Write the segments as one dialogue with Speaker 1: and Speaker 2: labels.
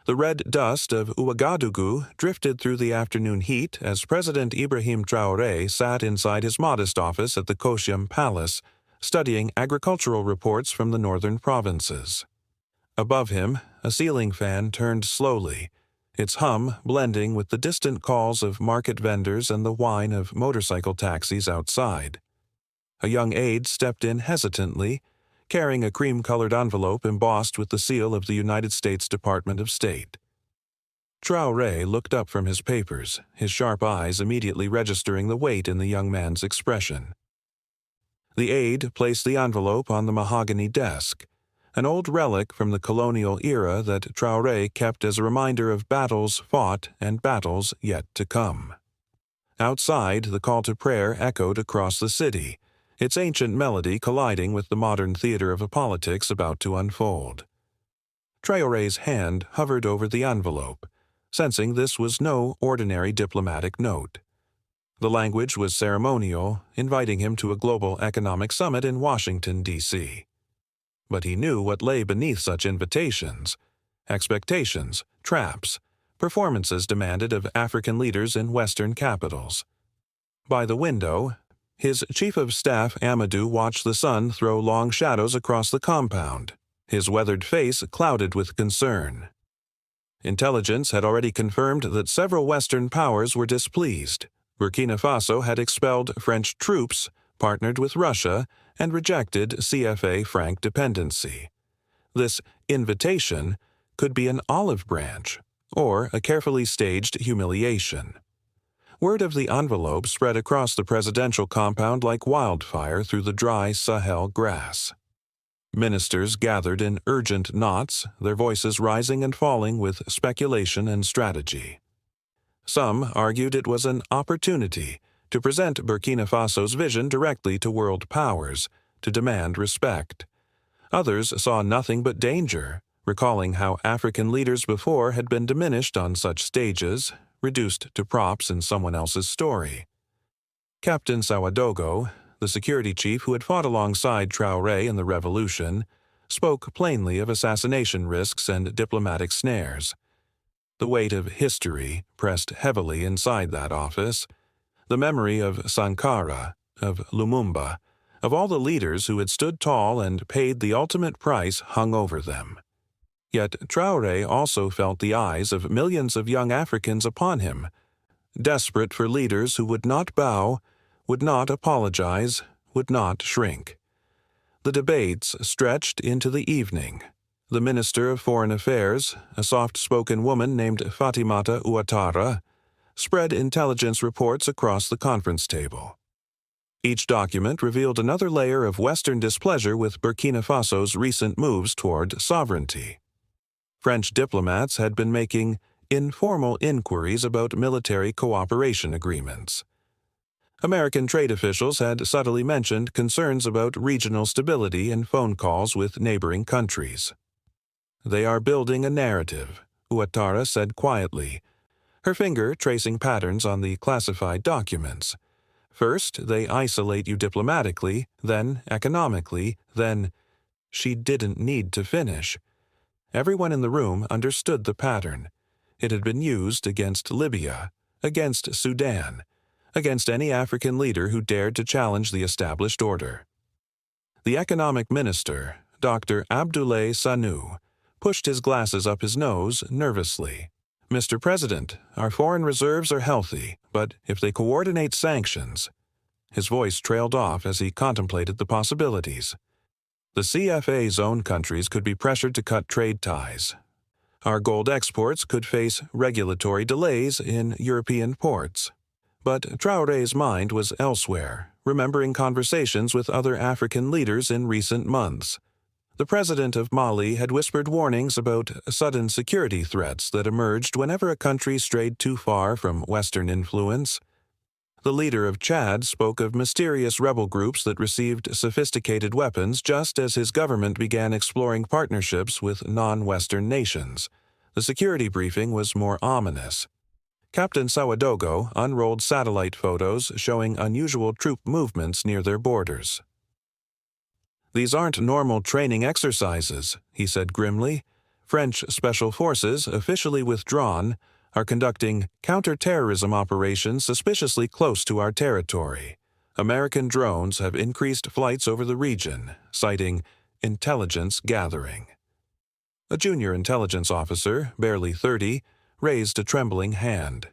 Speaker 1: The red dust of Ouagadougou drifted through the afternoon heat as President Ibrahim Traoré sat inside his modest office at the Koshiam Palace, studying agricultural reports from the northern provinces. Above him, a ceiling fan turned slowly, its hum blending with the distant calls of market vendors and the whine of motorcycle taxis outside. A young aide stepped in hesitantly, carrying a cream-colored envelope embossed with the seal of the United States Department of State. Traoré looked up from his papers, his sharp eyes immediately registering the weight in the young man's expression. The aide placed the envelope on the mahogany desk, an old relic from the colonial era that Traoré kept as a reminder of battles fought and battles yet to come. Outside, the call to prayer echoed across the city, its ancient melody colliding with the modern theater of a politics about to unfold. Traoré's hand hovered over the envelope, sensing this was no ordinary diplomatic note. The language was ceremonial, inviting him to a global economic summit in Washington, D.C. But he knew what lay beneath such invitations: expectations, traps, performances demanded of African leaders in Western capitals. By the window, his chief of staff Amadou watched the sun throw long shadows across the compound, his weathered face clouded with concern. Intelligence had already confirmed that several Western powers were displeased. Burkina Faso had expelled French troops, partnered with Russia, and rejected CFA franc dependency. This invitation could be an olive branch or a carefully staged humiliation. Word of the envelope spread across the presidential compound like wildfire through the dry Sahel grass. Ministers gathered in urgent knots, their voices rising and falling with speculation and strategy. Some argued it was an opportunity to present Burkina Faso's vision directly to world powers, to demand respect. Others saw nothing but danger, recalling how African leaders before had been diminished on such stages, reduced to props in someone else's story. Captain Ouagadougou, the security chief who had fought alongside Traoré in the revolution, spoke plainly of assassination risks and diplomatic snares. The weight of history pressed heavily inside that office. The memory of Sankara, of Lumumba, of all the leaders who had stood tall and paid the ultimate price hung over them. Yet Traoré also felt the eyes of millions of young Africans upon him, desperate for leaders who would not bow, would not apologize, would not shrink. The debates stretched into the evening. The Minister of Foreign Affairs, a soft-spoken woman named Fatimata Ouattara, spread intelligence reports across the conference table. Each document revealed another layer of Western displeasure with Burkina Faso's recent moves toward sovereignty. French diplomats had been making informal inquiries about military cooperation agreements. American trade officials had subtly mentioned concerns about regional stability in phone calls with neighboring countries. "They are building a narrative," Ouattara said quietly, her finger tracing patterns on the classified documents. First, they isolate you diplomatically, then economically, then— She didn't need to finish. Everyone in the room understood the pattern. It had been used against Libya, against Sudan, against any African leader who dared to challenge the established order. The economic minister, Dr. Abdoulaye Sanou, pushed his glasses up his nose nervously. "Mr. President, our foreign reserves are healthy, but if they coordinate sanctions—" His voice trailed off as he contemplated the possibilities. The CFA's own countries could be pressured to cut trade ties. Our gold exports could face regulatory delays in European ports. But Traoré's mind was elsewhere, remembering conversations with other African leaders in recent months. The president of Mali had whispered warnings about sudden security threats that emerged whenever a country strayed too far from Western influence. The leader of Chad spoke of mysterious rebel groups that received sophisticated weapons just as his government began exploring partnerships with non-Western nations. The security briefing was more ominous. Captain Ouagadougou unrolled satellite photos showing unusual troop movements near their borders. "These aren't normal training exercises," he said grimly. French special forces, officially withdrawn, are conducting counter-terrorism operations suspiciously close to our territory. American drones have increased flights over the region, citing intelligence gathering. A junior intelligence officer, barely 30, raised a trembling hand.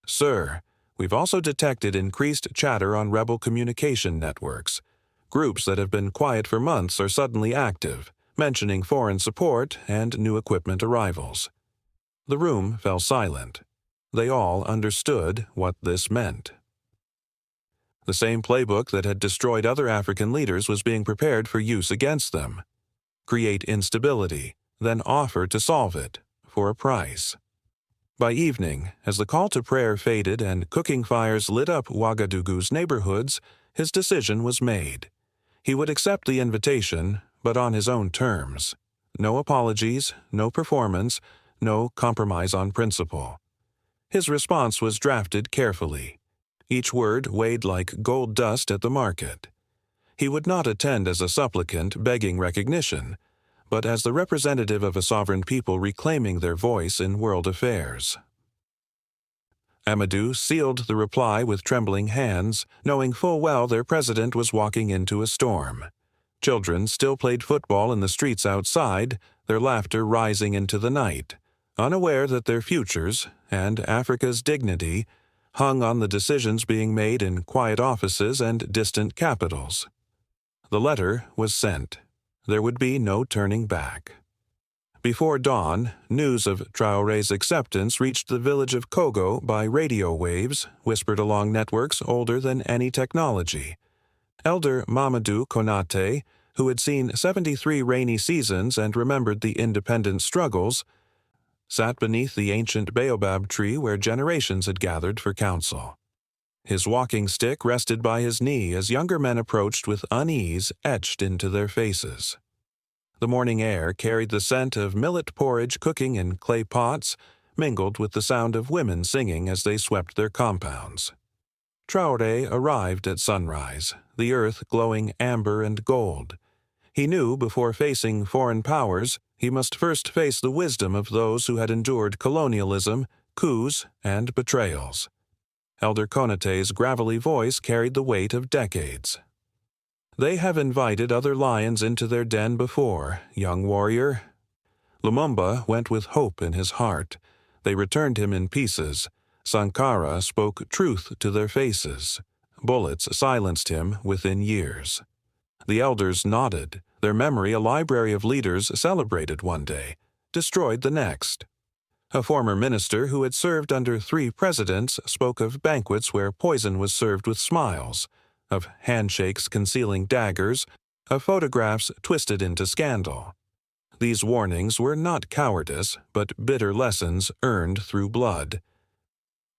Speaker 1: Sir, we've also detected increased chatter on rebel communication networks. Groups that have been quiet for months are suddenly active, mentioning foreign support and new equipment arrivals. The room fell silent. They all understood what this meant. The same playbook that had destroyed other African leaders was being prepared for use against them. Create instability, then offer to solve it, for a price. By evening, as the call to prayer faded and cooking fires lit up Ouagadougou's neighborhoods, his decision was made. He would accept the invitation, but on his own terms. No apologies, no performance, no compromise on principle. His response was drafted carefully. Each word weighed like gold dust at the market. He would not attend as a supplicant begging recognition, but as the representative of a sovereign people reclaiming their voice in world affairs. Amadou sealed the reply with trembling hands, knowing full well their president was walking into a storm. Children still played football in the streets outside, their laughter rising into the night, unaware that their futures, and Africa's dignity, hung on the decisions being made in quiet offices and distant capitals. The letter was sent. There would be no turning back. Before dawn, news of Traoré's acceptance reached the village of Kogo by radio waves, whispered along networks older than any technology. Elder Mamadou Konate, who had seen 73 rainy seasons and remembered the independence struggles, sat beneath the ancient baobab tree where generations had gathered for counsel. His walking stick rested by his knee as younger men approached with unease etched into their faces. The morning air carried the scent of millet porridge cooking in clay pots, mingled with the sound of women singing as they swept their compounds. Traoré arrived at sunrise, the earth glowing amber and gold. He knew before facing foreign powers, he must first face the wisdom of those who had endured colonialism, coups, and betrayals. Elder Konate's gravelly voice carried the weight of decades. They have invited other lions into their den before, young warrior. Lumumba went with hope in his heart. They returned him in pieces. Sankara spoke truth to their faces. Bullets silenced him within years. The elders nodded, their memory a library of leaders celebrated one day, destroyed the next. A former minister who had served under 3 presidents spoke of banquets where poison was served with smiles, of handshakes concealing daggers, of photographs twisted into scandal. These warnings were not cowardice, but bitter lessons earned through blood.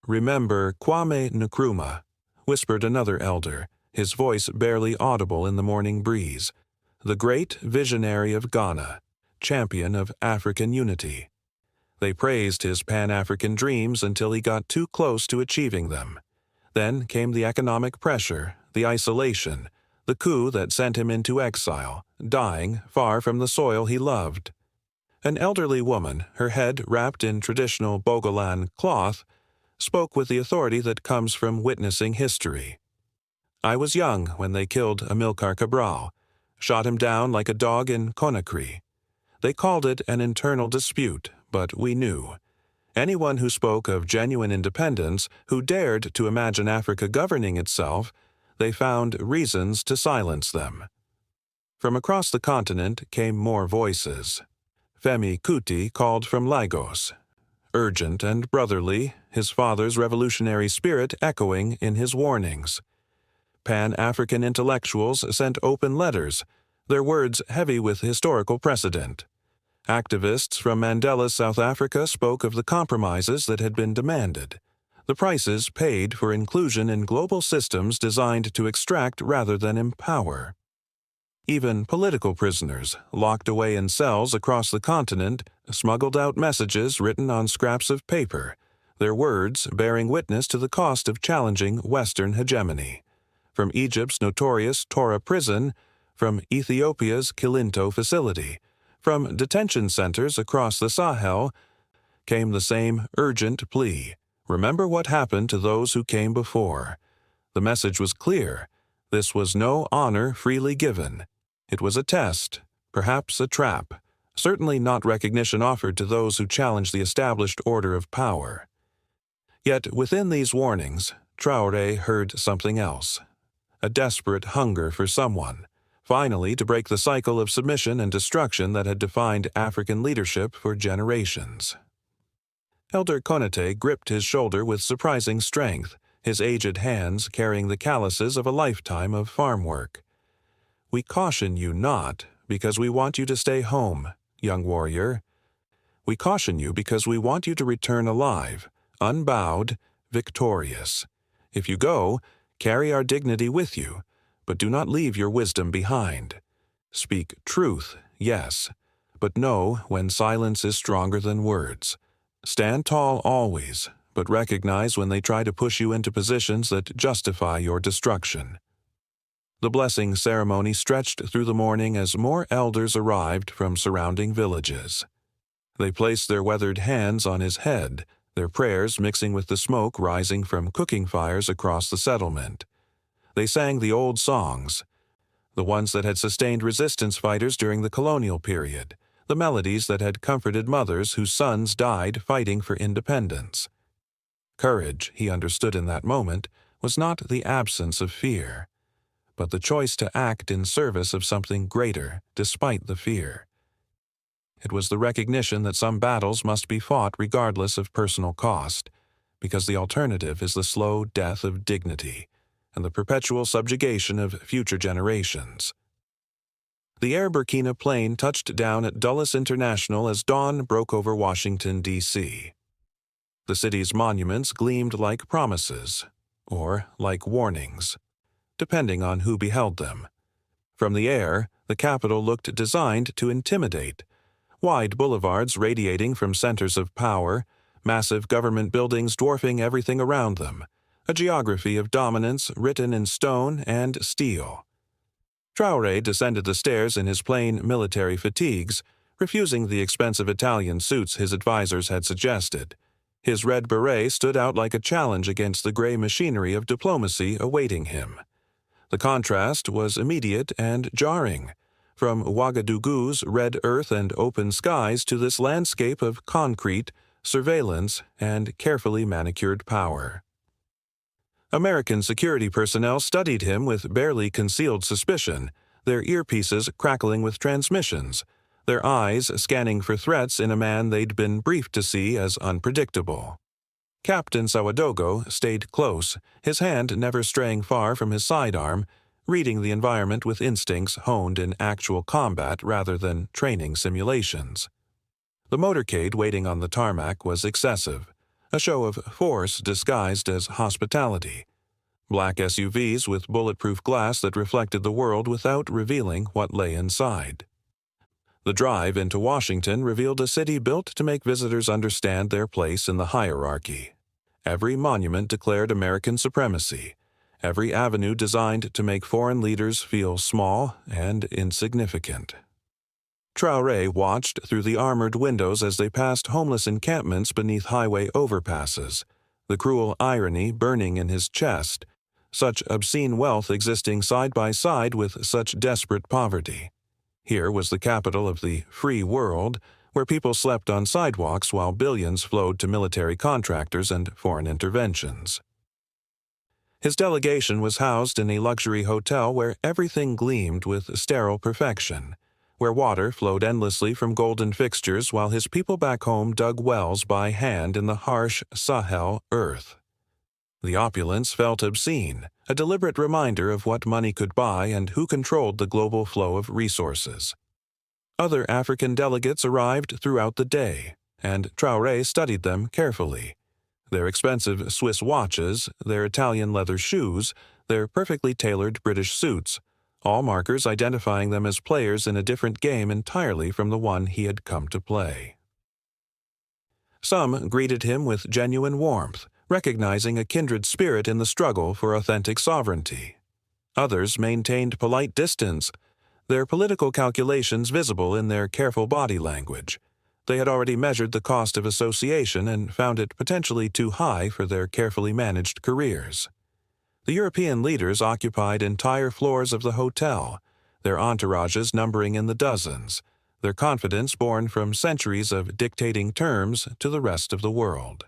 Speaker 1: "Remember Kwame Nkrumah," whispered another elder, his voice barely audible in the morning breeze, the great visionary of Ghana, champion of African unity. They praised his Pan-African dreams until he got too close to achieving them. Then came the economic pressure, the isolation, the coup that sent him into exile, dying far from the soil he loved. An elderly woman, her head wrapped in traditional Bogolan cloth, spoke with the authority that comes from witnessing history. "I was young when they killed Amilcar Cabral, shot him down like a dog in Conakry. They called it an internal dispute, but we knew. Anyone who spoke of genuine independence, who dared to imagine Africa governing itself, they found reasons to silence them." From across the continent came more voices. Femi Kuti called from Lagos, urgent and brotherly, his father's revolutionary spirit echoing in his warnings. Pan-African intellectuals sent open letters, their words heavy with historical precedent. Activists from Mandela's South Africa spoke of the compromises that had been demanded, the prices paid for inclusion in global systems designed to extract rather than empower. Even political prisoners, locked away in cells across the continent, smuggled out messages written on scraps of paper, their words bearing witness to the cost of challenging Western hegemony. From Egypt's notorious Tora prison, from Ethiopia's Kilinto facility, From detention centers across the Sahel came the same urgent plea. Remember what happened to those who came before. The message was clear. This was no honor freely given. It was a test, perhaps a trap, certainly not recognition offered to those who challenged the established order of power. Yet within these warnings, Traoré heard something else. A desperate hunger for someone, finally to break the cycle of submission and destruction that had defined African leadership for generations. Elder Konate gripped his shoulder with surprising strength, his aged hands carrying the calluses of a lifetime of farm work. "We caution you not because we want you to stay home, young warrior. We caution you because we want you to return alive, unbowed, victorious. If you go, carry our dignity with you, but do not leave your wisdom behind. Speak truth, yes, but know when silence is stronger than words. Stand tall always, but recognize when they try to push you into positions that justify your destruction." The blessing ceremony stretched through the morning as more elders arrived from surrounding villages. They placed their weathered hands on his head, their prayers mixing with the smoke rising from cooking fires across the settlement. They sang the old songs, the ones that had sustained resistance fighters during the colonial period, the melodies that had comforted mothers whose sons died fighting for independence. Courage, he understood in that moment, was not the absence of fear, but the choice to act in service of something greater despite the fear. It was the recognition that some battles must be fought regardless of personal cost, because the alternative is the slow death of dignity and the perpetual subjugation of future generations. The Air Burkina plane touched down at Dulles International as dawn broke over Washington, D.C. The city's monuments gleamed like promises, or like warnings, depending on who beheld them. From the air, the capital looked designed to intimidate. Wide boulevards radiating from centers of power, massive government buildings dwarfing everything around them, a geography of dominance written in stone and steel. Traoré descended the stairs in his plain military fatigues, refusing the expensive Italian suits his advisors had suggested. His red beret stood out like a challenge against the gray machinery of diplomacy awaiting him. The contrast was immediate and jarring, from Ouagadougou's red earth and open skies to this landscape of concrete, surveillance, and carefully manicured power. American security personnel studied him with barely concealed suspicion, their earpieces crackling with transmissions, their eyes scanning for threats in a man they'd been briefed to see as unpredictable. Captain Ouagadougou stayed close, his hand never straying far from his sidearm, reading the environment with instincts honed in actual combat rather than training simulations. The motorcade waiting on the tarmac was excessive, a show of force disguised as hospitality. Black SUVs with bulletproof glass that reflected the world without revealing what lay inside. The drive into Washington revealed a city built to make visitors understand their place in the hierarchy. Every monument declared American supremacy, every avenue designed to make foreign leaders feel small and insignificant. Traoré watched through the armored windows as they passed homeless encampments beneath highway overpasses, the cruel irony burning in his chest, such obscene wealth existing side by side with such desperate poverty. Here was the capital of the free world, where people slept on sidewalks while billions flowed to military contractors and foreign interventions. His delegation was housed in a luxury hotel where everything gleamed with sterile perfection, where water flowed endlessly from golden fixtures while his people back home dug wells by hand in the harsh Sahel earth. The opulence felt obscene, a deliberate reminder of what money could buy and who controlled the global flow of resources. Other African delegates arrived throughout the day, and Traoré studied them carefully. Their expensive Swiss watches, their Italian leather shoes, their perfectly tailored British suits, all markers identifying them as players in a different game entirely from the one he had come to play. Some greeted him with genuine warmth, recognizing a kindred spirit in the struggle for authentic sovereignty. Others maintained polite distance, their political calculations visible in their careful body language. They had already measured the cost of association and found it potentially too high for their carefully managed careers. The European leaders occupied entire floors of the hotel, their entourages numbering in the dozens, their confidence born from centuries of dictating terms to the rest of the world.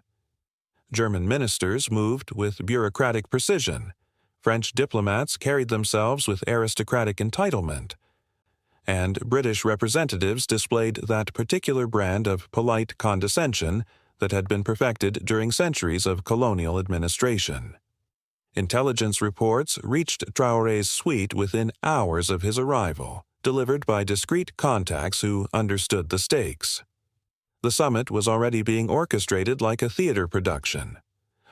Speaker 1: German ministers moved with bureaucratic precision. French diplomats carried themselves with aristocratic entitlement, and British representatives displayed that particular brand of polite condescension that had been perfected during centuries of colonial administration. Intelligence reports reached Traoré's suite within hours of his arrival, delivered by discreet contacts who understood the stakes. The summit was already being orchestrated like a theater production.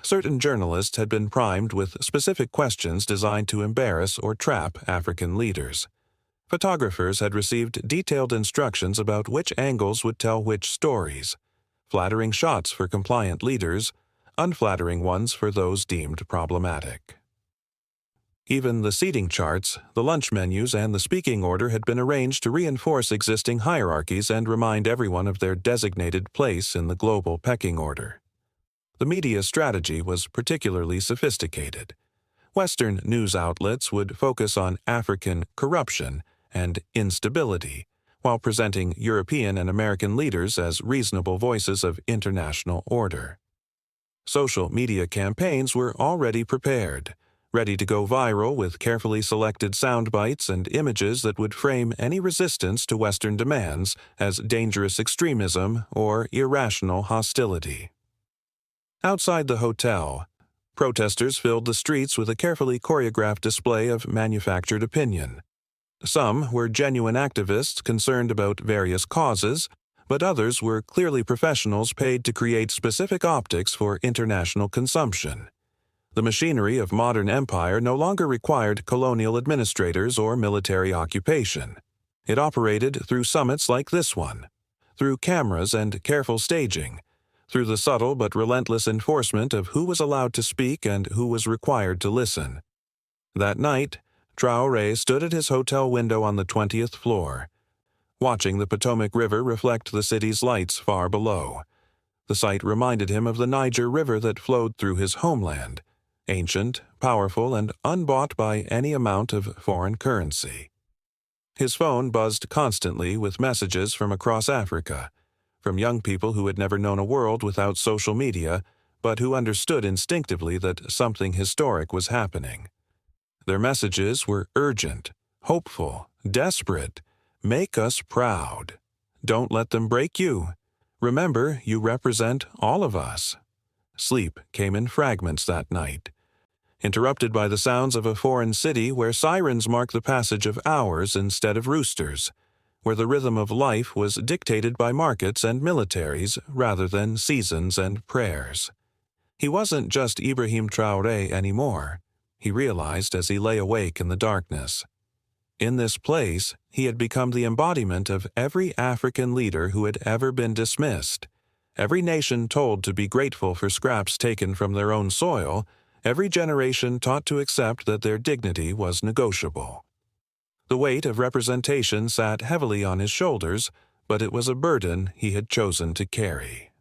Speaker 1: Certain journalists had been primed with specific questions designed to embarrass or trap African leaders. Photographers had received detailed instructions about which angles would tell which stories, flattering shots for compliant leaders, unflattering ones for those deemed problematic. Even the seating charts, the lunch menus, and the speaking order had been arranged to reinforce existing hierarchies and remind everyone of their designated place in the global pecking order. The media strategy was particularly sophisticated. Western news outlets would focus on African corruption and instability, while presenting European and American leaders as reasonable voices of international order. Social media campaigns were already prepared, ready to go viral with carefully selected sound bites and images that would frame any resistance to Western demands as dangerous extremism or irrational hostility. Outside the hotel, protesters filled the streets with a carefully choreographed display of manufactured opinion. Some were genuine activists concerned about various causes, but others were clearly professionals paid to create specific optics for international consumption. The machinery of modern empire no longer required colonial administrators or military occupation. It operated through summits like this one, through cameras and careful staging, through the subtle but relentless enforcement of who was allowed to speak and who was required to listen. That night, Traoré stood at his hotel window on the 20th floor, watching the Potomac River reflect the city's lights far below. The sight reminded him of the Niger River that flowed through his homeland, ancient, powerful, and unbought by any amount of foreign currency. His phone buzzed constantly with messages from across Africa, from young people who had never known a world without social media, but who understood instinctively that something historic was happening. Their messages were urgent, hopeful, desperate. Make us proud. Don't let them break you. Remember, you represent all of us. Sleep came in fragments that night, interrupted by the sounds of a foreign city where sirens mark the passage of hours instead of roosters, where the rhythm of life was dictated by markets and militaries rather than seasons and prayers. He wasn't just Ibrahim Traoré anymore, he realized as he lay awake in the darkness. In this place, he had become the embodiment of every African leader who had ever been dismissed, every nation told to be grateful for scraps taken from their own soil, every generation taught to accept that their dignity was negotiable. The weight of representation sat heavily on his shoulders, but it was a burden he had chosen to carry.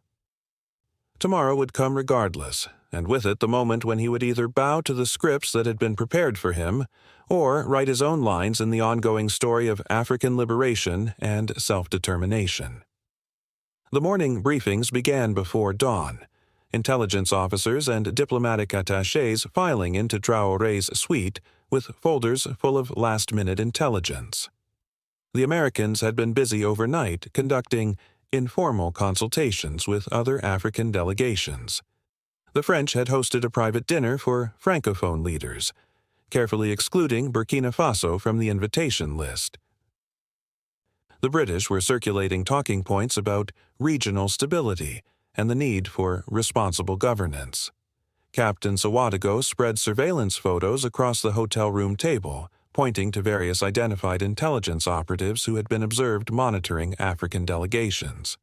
Speaker 1: Tomorrow would come regardless, and with it the moment when he would either bow to the scripts that had been prepared for him, or write his own lines in the ongoing story of African liberation and self-determination. The morning briefings began before dawn, intelligence officers and diplomatic attachés filing into Traoré's suite with folders full of last-minute intelligence. The Americans had been busy overnight conducting informal consultations with other African delegations. The French had hosted a private dinner for Francophone leaders, carefully excluding Burkina Faso from the invitation list. The British were circulating talking points about regional stability and the need for responsible governance. Captain Ibrahim spread surveillance photos across the hotel room table, pointing to various identified intelligence operatives who had been observed monitoring African delegations.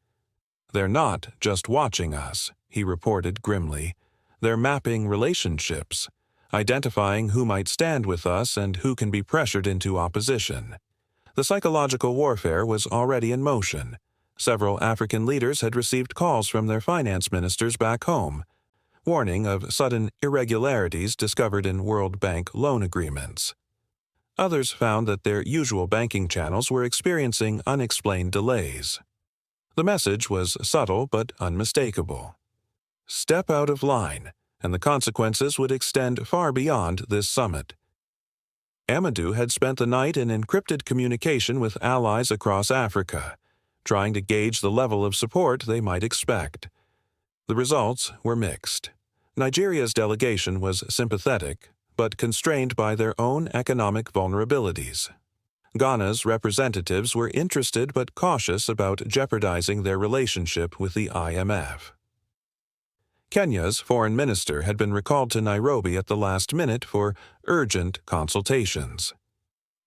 Speaker 1: "They're not just watching us," he reported grimly. "They're mapping relationships, identifying who might stand with us and who can be pressured into opposition. The psychological warfare was already in motion. Several African leaders had received calls from their finance ministers back home, warning of sudden irregularities discovered in World Bank loan agreements. Others found that their usual banking channels were experiencing unexplained delays. The message was subtle but unmistakable. Step out of line, and the consequences would extend far beyond this summit. Amadou had spent the night in encrypted communication with allies across Africa, trying to gauge the level of support they might expect. The results were mixed. Nigeria's delegation was sympathetic, but constrained by their own economic vulnerabilities. Ghana's representatives were interested but cautious about jeopardizing their relationship with the IMF. Kenya's foreign minister had been recalled to Nairobi at the last minute for urgent consultations.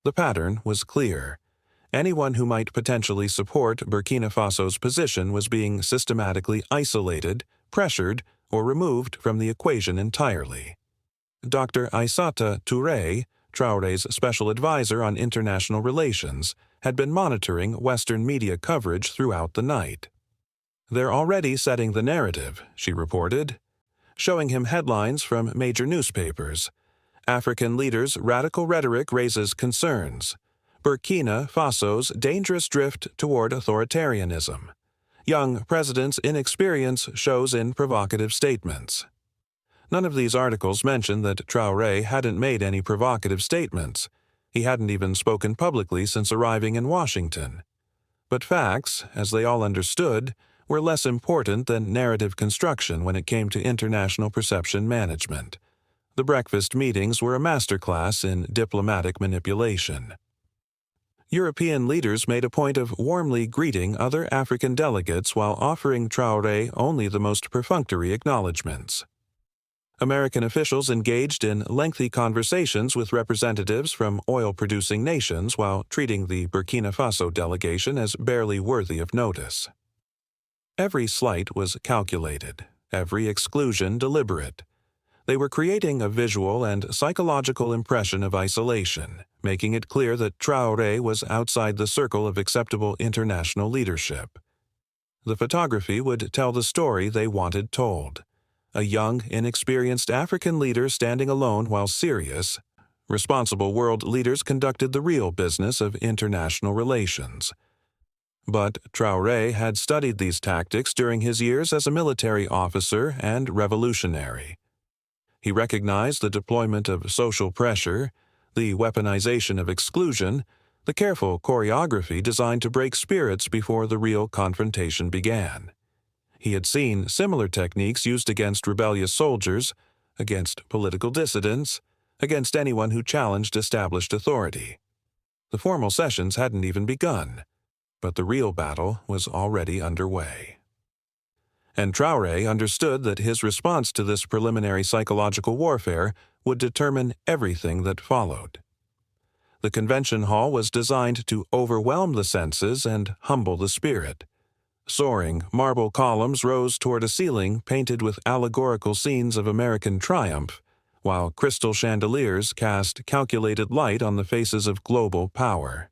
Speaker 1: The pattern was clear. Anyone who might potentially support Burkina Faso's position was being systematically isolated, pressured, or removed from the equation entirely. Dr. Aissata Touré, Traoré's special advisor on international relations, had been monitoring Western media coverage throughout the night. "They're already setting the narrative," she reported, showing him headlines from major newspapers. "African leaders' radical rhetoric raises concerns. Burkina Faso's dangerous drift toward authoritarianism. Young president's inexperience shows in provocative statements." None of these articles mentioned that Traoré hadn't made any provocative statements. He hadn't even spoken publicly since arriving in Washington. But facts, as they all understood, were less important than narrative construction when it came to international perception management. The breakfast meetings were a masterclass in diplomatic manipulation. European leaders made a point of warmly greeting other African delegates while offering Traoré only the most perfunctory acknowledgments. American officials engaged in lengthy conversations with representatives from oil-producing nations while treating the Burkina Faso delegation as barely worthy of notice. Every slight was calculated, every exclusion deliberate. They were creating a visual and psychological impression of isolation, making it clear that Traoré was outside the circle of acceptable international leadership. The photography would tell the story they wanted told. A young, inexperienced African leader standing alone while serious, responsible world leaders conducted the real business of international relations. But Traoré had studied these tactics during his years as a military officer and revolutionary. He recognized the deployment of social pressure, the weaponization of exclusion, the careful choreography designed to break spirits before the real confrontation began. He had seen similar techniques used against rebellious soldiers, against political dissidents, against anyone who challenged established authority. The formal sessions hadn't even begun, but the real battle was already underway. And Traoré understood that his response to this preliminary psychological warfare would determine everything that followed. The convention hall was designed to overwhelm the senses and humble the spirit. Soaring marble columns rose toward a ceiling painted with allegorical scenes of American triumph, while crystal chandeliers cast calculated light on the faces of global power.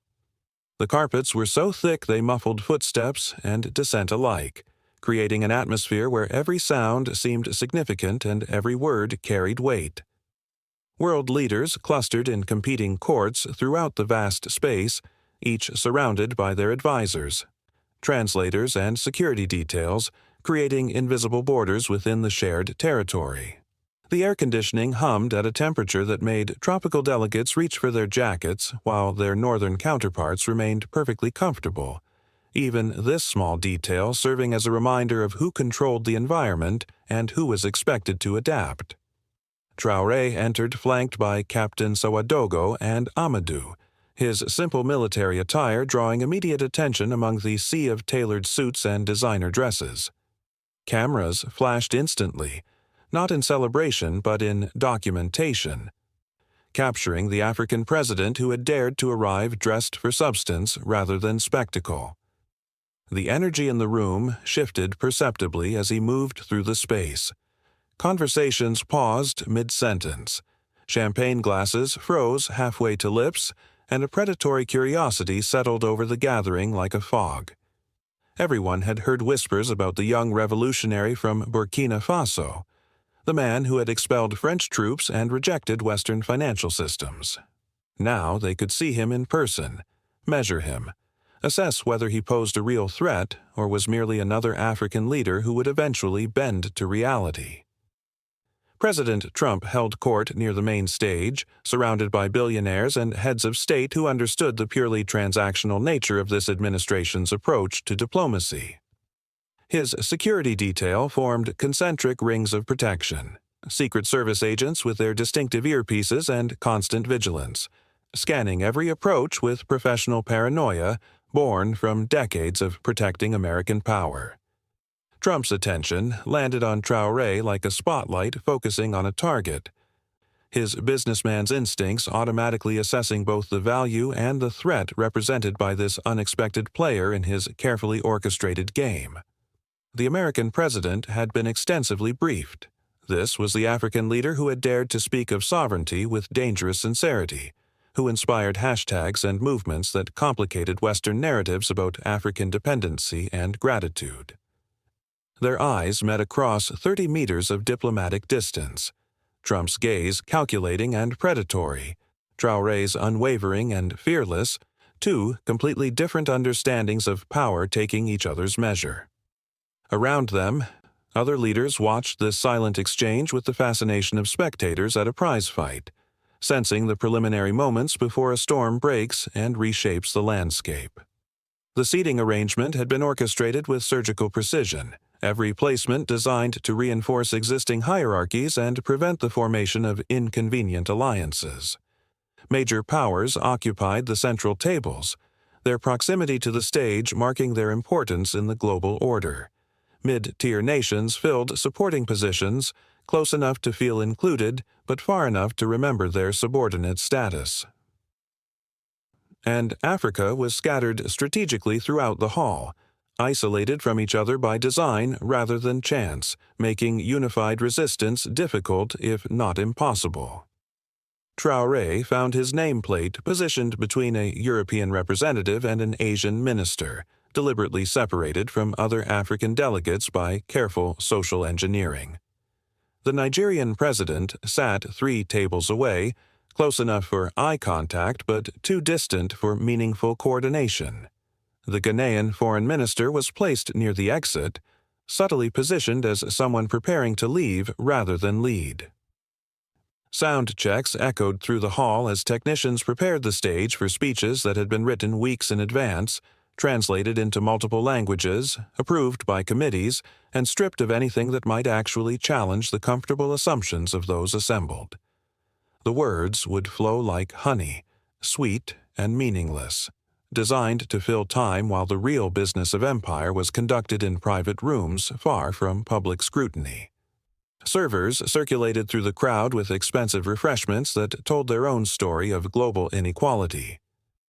Speaker 1: The carpets were so thick they muffled footsteps and dissent alike, creating an atmosphere where every sound seemed significant and every word carried weight. World leaders clustered in competing courts throughout the vast space, each surrounded by their advisors, translators, and security details, creating invisible borders within the shared territory. The air conditioning hummed at a temperature that made tropical delegates reach for their jackets while their northern counterparts remained perfectly comfortable, even this small detail serving as a reminder of who controlled the environment and who was expected to adapt. Traoré entered flanked by Captain Ouagadougou and Amadou, his simple military attire drawing immediate attention among the sea of tailored suits and designer dresses. Cameras flashed instantly, not in celebration but in documentation, capturing the African president who had dared to arrive dressed for substance rather than spectacle. The energy in the room shifted perceptibly as he moved through the space. Conversations paused mid-sentence. Champagne glasses froze halfway to lips, and a predatory curiosity settled over the gathering like a fog. Everyone had heard whispers about the young revolutionary from Burkina Faso, the man who had expelled French troops and rejected Western financial systems. Now they could see him in person, measure him, assess whether he posed a real threat or was merely another African leader who would eventually bend to reality. President Trump held court near the main stage, surrounded by billionaires and heads of state who understood the purely transactional nature of this administration's approach to diplomacy. His security detail formed concentric rings of protection, Secret Service agents with their distinctive earpieces and constant vigilance, scanning every approach with professional paranoia born from decades of protecting American power. Trump's attention landed on Traoré like a spotlight focusing on a target, his businessman's instincts automatically assessing both the value and the threat represented by this unexpected player in his carefully orchestrated game. The American president had been extensively briefed. This was the African leader who had dared to speak of sovereignty with dangerous sincerity, who inspired hashtags and movements that complicated Western narratives about African dependency and gratitude. Their eyes met across 30 meters of diplomatic distance, Trump's gaze calculating and predatory, Traoré's unwavering and fearless, two completely different understandings of power taking each other's measure. Around them, other leaders watched this silent exchange with the fascination of spectators at a prize fight, sensing the preliminary moments before a storm breaks and reshapes the landscape. The seating arrangement had been orchestrated with surgical precision, every placement designed to reinforce existing hierarchies and prevent the formation of inconvenient alliances. Major powers occupied the central tables, their proximity to the stage marking their importance in the global order. Mid-tier nations filled supporting positions, close enough to feel included, but far enough to remember their subordinate status. And Africa was scattered strategically throughout the hall, isolated from each other by design rather than chance, making unified resistance difficult if not impossible. Traoré found his nameplate positioned between a European representative and an Asian minister, deliberately separated from other African delegates by careful social engineering. The Nigerian president sat 3 tables away, close enough for eye contact but too distant for meaningful coordination. The Ghanaian foreign minister was placed near the exit, subtly positioned as someone preparing to leave rather than lead. Sound checks echoed through the hall as technicians prepared the stage for speeches that had been written weeks in advance, translated into multiple languages, approved by committees, and stripped of anything that might actually challenge the comfortable assumptions of those assembled. The words would flow like honey, sweet and meaningless, designed to fill time while the real business of empire was conducted in private rooms far from public scrutiny. Servers circulated through the crowd with expensive refreshments that told their own story of global inequality.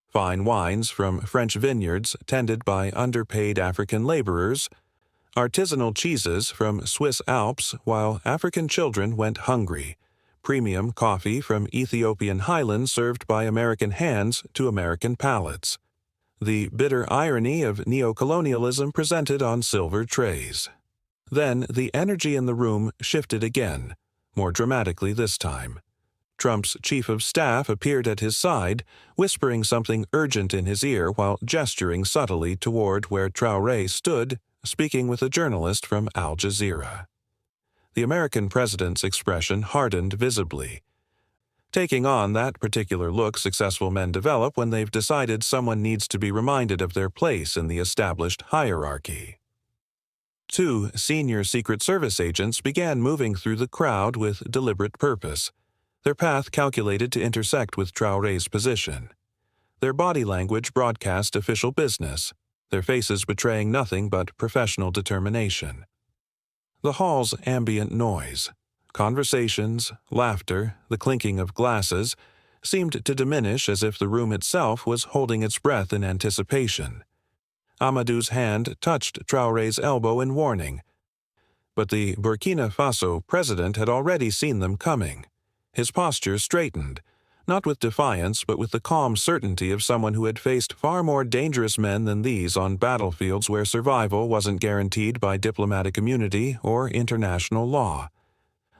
Speaker 1: Fine wines from French vineyards tended by underpaid African laborers, artisanal cheeses from Swiss Alps while African children went hungry, premium coffee from Ethiopian highlands served by American hands to American palates. The bitter irony of neocolonialism presented on silver trays. Then the energy in the room shifted again, more dramatically this time. Trump's chief of staff appeared at his side, whispering something urgent in his ear while gesturing subtly toward where Traoré stood, speaking with a journalist from Al Jazeera. The American president's expression hardened visibly, taking on that particular look successful men develop when they've decided someone needs to be reminded of their place in the established hierarchy. 2 senior Secret Service agents began moving through the crowd with deliberate purpose, their path calculated to intersect with Traoré's position. Their body language broadcast official business, their faces betraying nothing but professional determination. The hall's ambient noise, conversations, laughter, the clinking of glasses, seemed to diminish as if the room itself was holding its breath in anticipation. Amadou's hand touched Traoré's elbow in warning, but the Burkina Faso president had already seen them coming. His posture straightened, not with defiance but with the calm certainty of someone who had faced far more dangerous men than these on battlefields where survival wasn't guaranteed by diplomatic immunity or international law.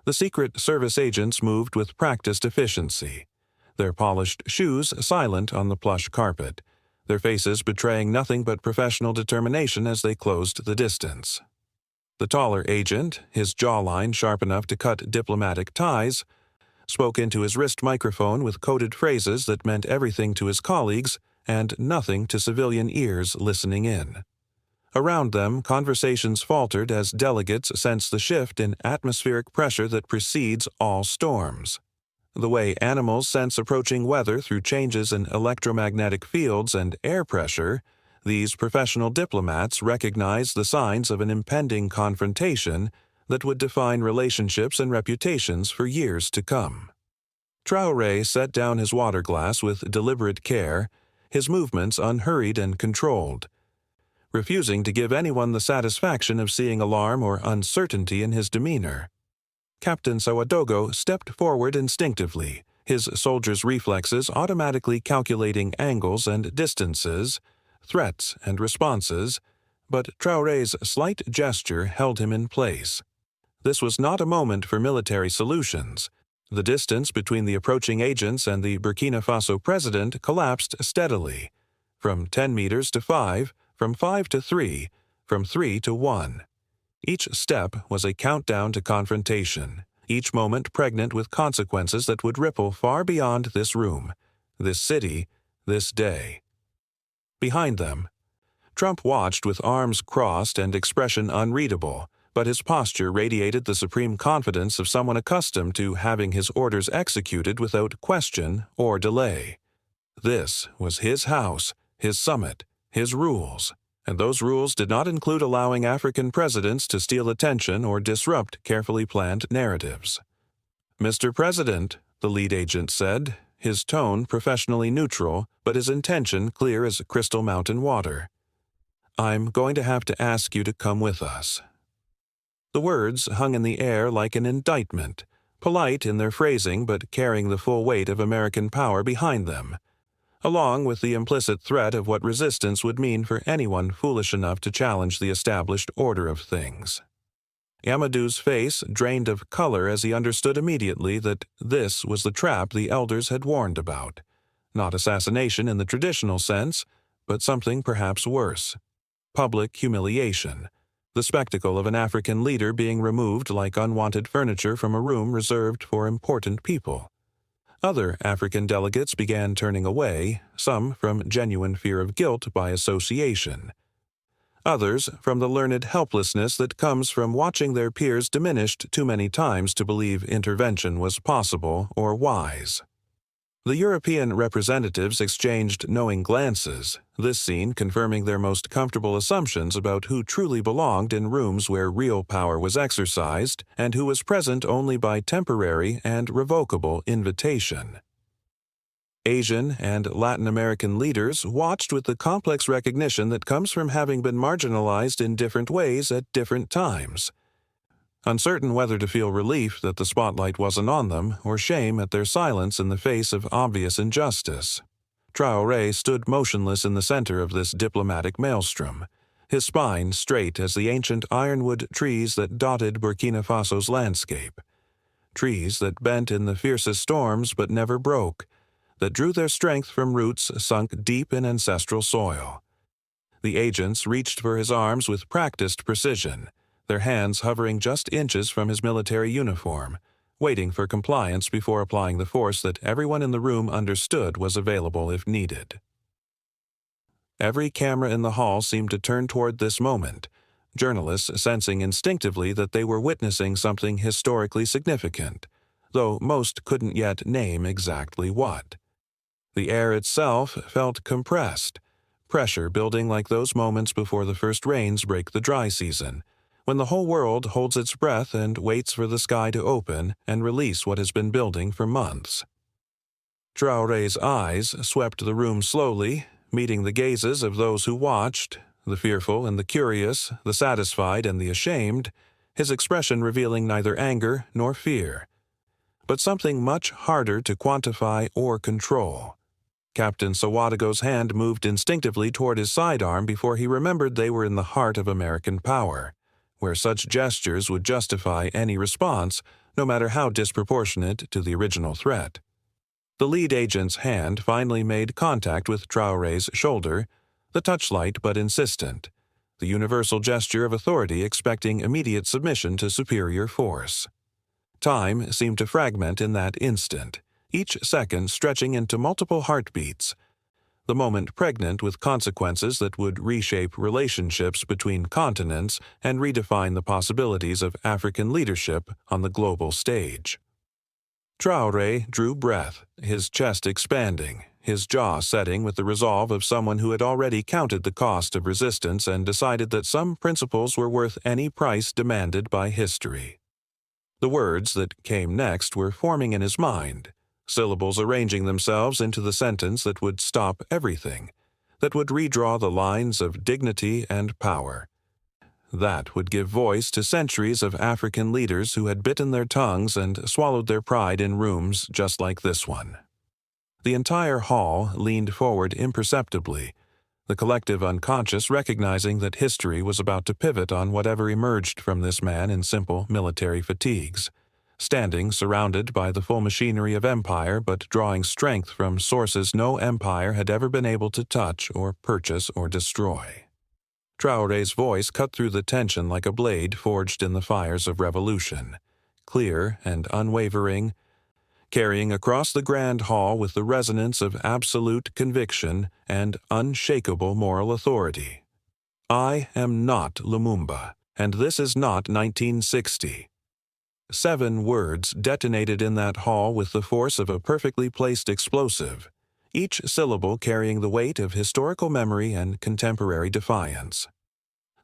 Speaker 1: The Secret Service agents moved with practiced efficiency, their polished shoes silent on the plush carpet, their faces betraying nothing but professional determination as they closed the distance. The taller agent, his jawline sharp enough to cut diplomatic ties, spoke into his wrist microphone with coded phrases that meant everything to his colleagues and nothing to civilian ears listening in. Around them, conversations faltered as delegates sensed the shift in atmospheric pressure that precedes all storms. The way animals sense approaching weather through changes in electromagnetic fields and air pressure, these professional diplomats recognized the signs of an impending confrontation that would define relationships and reputations for years to come. Traoré set down his water glass with deliberate care, his movements unhurried and controlled, refusing to give anyone the satisfaction of seeing alarm or uncertainty in his demeanor. Captain Ouagadougou stepped forward instinctively, his soldier's reflexes automatically calculating angles and distances, threats and responses, but Traoré's slight gesture held him in place. This was not a moment for military solutions. The distance between the approaching agents and the Burkina Faso president collapsed steadily, from 10 meters to 5, from 5 to 3, from 3 to 1. Each step was a countdown to confrontation, each moment pregnant with consequences that would ripple far beyond this room, this city, this day. Behind them, Trump watched with arms crossed and expression unreadable, but his posture radiated the supreme confidence of someone accustomed to having his orders executed without question or delay. This was his house, his summit, his rules, and those rules did not include allowing African presidents to steal attention or disrupt carefully planned narratives. "Mr. President," the lead agent said, his tone professionally neutral, but his intention clear as crystal mountain water. "I'm going to have to ask you to come with us." The words hung in the air like an indictment, polite in their phrasing but carrying the full weight of American power behind them, along with the implicit threat of what resistance would mean for anyone foolish enough to challenge the established order of things. Amadou's face drained of color as he understood immediately that this was the trap the elders had warned about. Not assassination in the traditional sense, but something perhaps worse. Public humiliation. The spectacle of an African leader being removed like unwanted furniture from a room reserved for important people. Other African delegates began turning away, some from genuine fear of guilt by association. Others from the learned helplessness that comes from watching their peers diminished too many times to believe intervention was possible or wise. The European representatives exchanged knowing glances, this scene confirming their most comfortable assumptions about who truly belonged in rooms where real power was exercised and who was present only by temporary and revocable invitation. Asian and Latin American leaders watched with the complex recognition that comes from having been marginalized in different ways at different times. Uncertain whether to feel relief that the spotlight wasn't on them or shame at their silence in the face of obvious injustice. Traoré stood motionless in the center of this diplomatic maelstrom, his spine straight as the ancient ironwood trees that dotted Burkina Faso's landscape. Trees that bent in the fiercest storms but never broke, that drew their strength from roots sunk deep in ancestral soil. The agents reached for his arms with practiced precision, their hands hovering just inches from his military uniform, waiting for compliance before applying the force that everyone in the room understood was available if needed. Every camera in the hall seemed to turn toward this moment, journalists sensing instinctively that they were witnessing something historically significant, though most couldn't yet name exactly what. The air itself felt compressed, pressure building like those moments before the first rains break the dry season, when the whole world holds its breath and waits for the sky to open and release what has been building for months. Traoré's eyes swept the room slowly, meeting the gazes of those who watched, the fearful and the curious, the satisfied and the ashamed, his expression revealing neither anger nor fear. but something much harder to quantify or control. Captain Sawadago's hand moved instinctively toward his sidearm before he remembered they were in the heart of American power, where such gestures would justify any response, no matter how disproportionate to the original threat. The lead agent's hand finally made contact with Traoré's shoulder, the touch light but insistent, the universal gesture of authority expecting immediate submission to superior force. Time seemed to fragment in that instant, each second stretching into multiple heartbeats, the moment pregnant with consequences that would reshape relationships between continents and redefine the possibilities of African leadership on the global stage. Traoré drew breath, his chest expanding, his jaw setting with the resolve of someone who had already counted the cost of resistance and decided that some principles were worth any price demanded by history. The words that came next were forming in his mind, syllables arranging themselves into the sentence that would stop everything, that would redraw the lines of dignity and power, that would give voice to centuries of African leaders who had bitten their tongues and swallowed their pride in rooms just like this one. The entire hall leaned forward imperceptibly, the collective unconscious recognizing that history was about to pivot on whatever emerged from this man in simple military fatigues, standing surrounded by the full machinery of empire but drawing strength from sources no empire had ever been able to touch or purchase or destroy. Traoré's voice cut through the tension like a blade forged in the fires of revolution, clear and unwavering, carrying across the grand hall with the resonance of absolute conviction and unshakable moral authority. I am not Lumumba, and this is not 1960. 7 words detonated in that hall with the force of a perfectly placed explosive, each syllable carrying the weight of historical memory and contemporary defiance.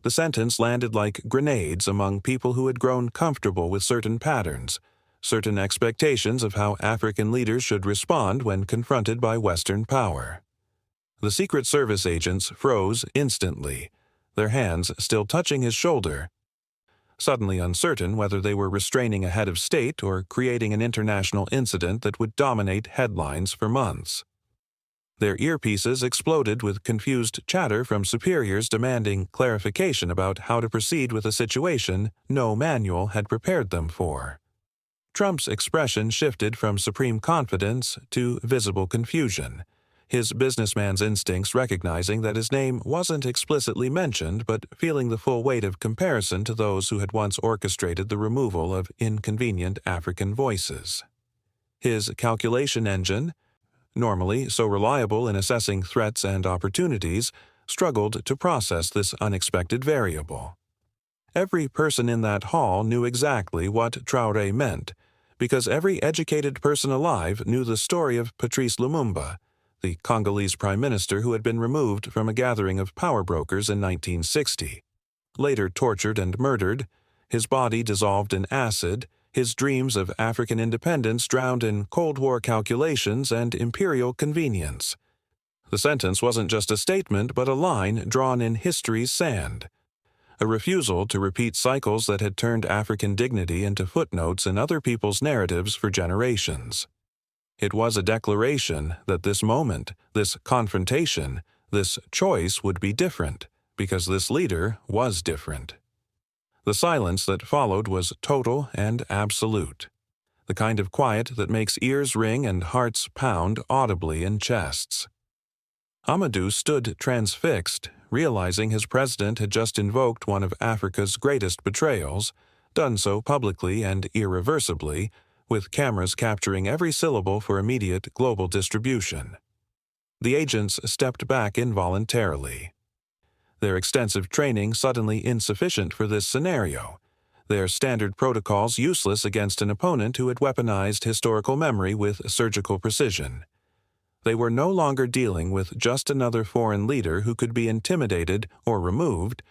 Speaker 1: The sentence landed like grenades among people who had grown comfortable with certain patterns, certain expectations of how African leaders should respond when confronted by Western power. The Secret Service agents froze instantly, their hands still touching his shoulder, suddenly uncertain whether they were restraining a head of state or creating an international incident that would dominate headlines for months. Their earpieces exploded with confused chatter from superiors demanding clarification about how to proceed with a situation no manual had prepared them for. Trump's expression shifted from supreme confidence to visible confusion, his businessman's instincts recognizing that his name wasn't explicitly mentioned but feeling the full weight of comparison to those who had once orchestrated the removal of inconvenient African voices. His calculation engine, normally so reliable in assessing threats and opportunities, struggled to process this unexpected variable. Every person in that hall knew exactly what Traoré meant, because every educated person alive knew the story of Patrice Lumumba, the Congolese prime minister who had been removed from a gathering of power brokers in 1960, later tortured and murdered, his body dissolved in acid, his dreams of African independence drowned in Cold War calculations and imperial convenience. The sentence wasn't just a statement but a line drawn in history's sand, a refusal to repeat cycles that had turned African dignity into footnotes in other people's narratives for generations. It was a declaration that this moment, this confrontation, this choice would be different, because this leader was different. The silence that followed was total and absolute, the kind of quiet that makes ears ring and hearts pound audibly in chests. Amadou stood transfixed, realizing his president had just invoked one of Africa's greatest betrayals, done so publicly and irreversibly, with cameras capturing every syllable for immediate global distribution. The agents stepped back involuntarily. Their extensive training suddenly insufficient for this scenario, their standard protocols useless against an opponent who had weaponized historical memory with surgical precision. They were no longer dealing with just another foreign leader who could be intimidated or removed.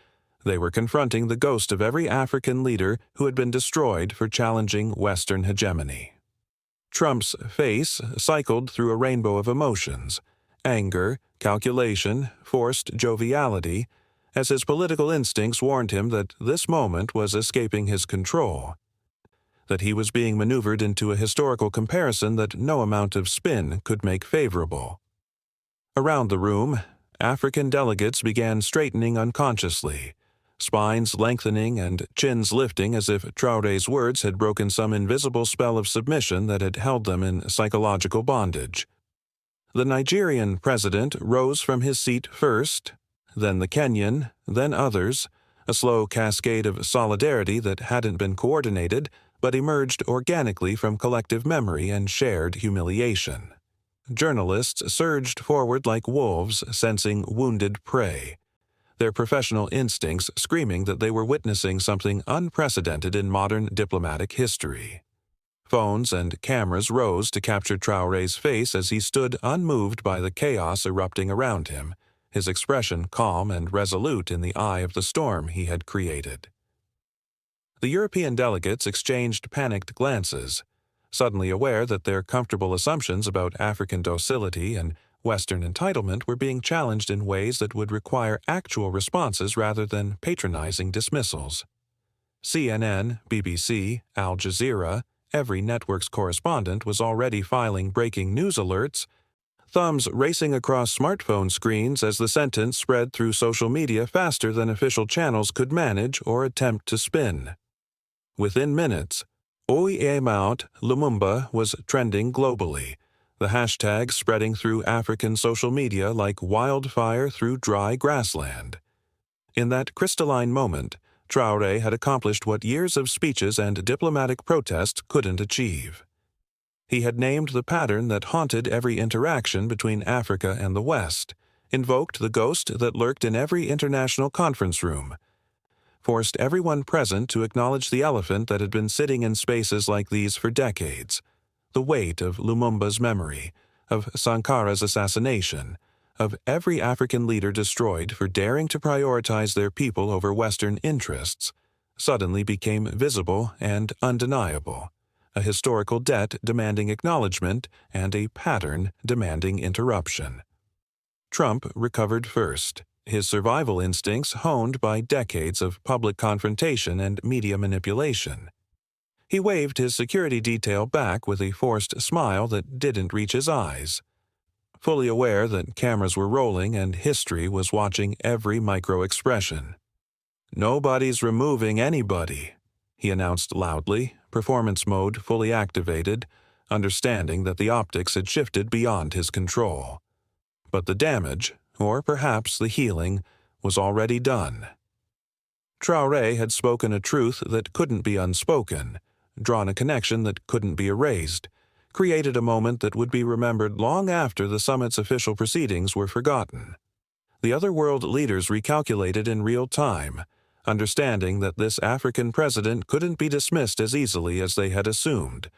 Speaker 1: They were confronting the ghost of every African leader who had been destroyed for challenging Western hegemony. Trump's face cycled through a rainbow of emotions, anger, calculation, forced joviality, as his political instincts warned him that this moment was escaping his control. that he was being maneuvered into a historical comparison that no amount of spin could make favorable. Around the room, African delegates began straightening unconsciously, spines lengthening and chins lifting as if Traoré's words had broken some invisible spell of submission that had held them in psychological bondage. The Nigerian president rose from his seat first, then the Kenyan, then others, a slow cascade of solidarity that hadn't been coordinated but emerged organically from collective memory and shared humiliation. Journalists surged forward like wolves sensing wounded prey, their professional instincts screaming that they were witnessing something unprecedented in modern diplomatic history. Phones and cameras rose to capture Traoré's face as he stood unmoved by the chaos erupting around him, his expression calm and resolute in the eye of the storm he had created. The European delegates exchanged panicked glances, suddenly aware that their comfortable assumptions about African docility and Western entitlement were being challenged in ways that would require actual responses rather than patronizing dismissals. CNN, BBC, Al Jazeera, every network's correspondent was already filing breaking news alerts, thumbs racing across smartphone screens as the sentence spread through social media faster than official channels could manage or attempt to spin. Within minutes, Oye Maut Lumumba was trending globally, the hashtag spreading through African social media like wildfire through dry grassland. In that crystalline moment, Traoré had accomplished what years of speeches and diplomatic protest couldn't achieve. He had named the pattern that haunted every interaction between Africa and the West, invoked the ghost that lurked in every international conference room, forced everyone present to acknowledge the elephant that had been sitting in spaces like these for decades, the weight of Lumumba's memory, of Sankara's assassination, of every African leader destroyed for daring to prioritize their people over Western interests, suddenly became visible and undeniable, a historical debt demanding acknowledgement and a pattern demanding interruption. Trump recovered first, his survival instincts honed by decades of public confrontation and media manipulation. He waved his security detail back with a forced smile that didn't reach his eyes, fully aware that cameras were rolling and history was watching every micro-expression. "Nobody's removing anybody," he announced loudly, performance mode fully activated, understanding that the optics had shifted beyond his control. But the damage, or perhaps the healing, was already done. Traoré had spoken a truth that couldn't be unspoken, drawn a connection that couldn't be erased, created a moment that would be remembered long after the summit's official proceedings were forgotten. The other world leaders recalculated in real time, understanding that this African president couldn't be dismissed as easily as they had assumed,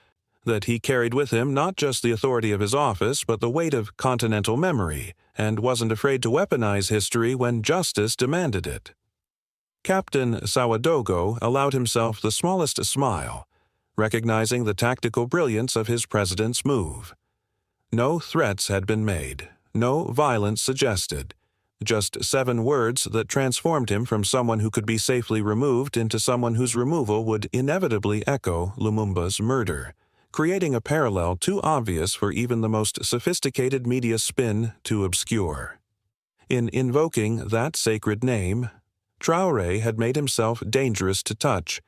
Speaker 1: that he carried with him not just the authority of his office but the weight of continental memory, and wasn't afraid to weaponize history when justice demanded it. Captain Sawadogo allowed himself the smallest smile, recognizing the tactical brilliance of his president's move. No threats had been made, no violence suggested, just 7 words that transformed him from someone who could be safely removed into someone whose removal would inevitably echo Lumumba's murder, creating a parallel too obvious for even the most sophisticated media spin to obscure. In invoking that sacred name, Traoré had made himself dangerous to touch,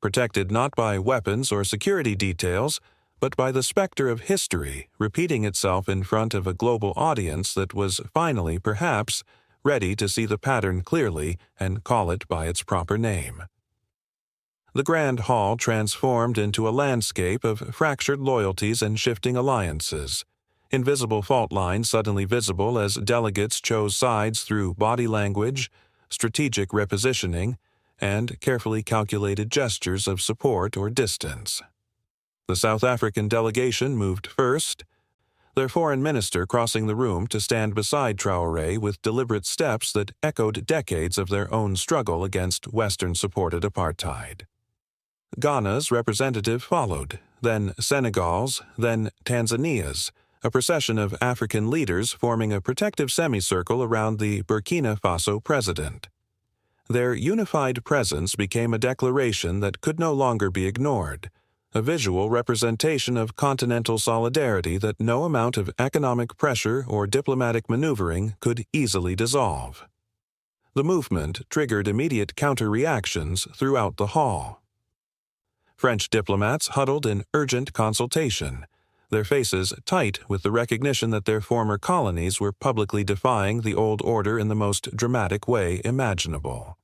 Speaker 1: protected not by weapons or security details, but by the specter of history repeating itself in front of a global audience that was finally, perhaps, ready to see the pattern clearly and call it by its proper name. The Grand Hall transformed into a landscape of fractured loyalties and shifting alliances, invisible fault lines suddenly visible as delegates chose sides through body language, strategic repositioning, and carefully calculated gestures of support or distance. The South African delegation moved first, their foreign minister crossing the room to stand beside Traoré with deliberate steps that echoed decades of their own struggle against Western-supported apartheid. Ghana's representative followed, then Senegal's, then Tanzania's, a procession of African leaders forming a protective semicircle around the Burkina Faso president. Their unified presence became a declaration that could no longer be ignored, a visual representation of continental solidarity that no amount of economic pressure or diplomatic maneuvering could easily dissolve. The movement triggered immediate counter-reactions throughout the hall. French diplomats huddled in urgent consultation, their faces tight with the recognition that their former colonies were publicly defying the old order in the most dramatic way imaginable.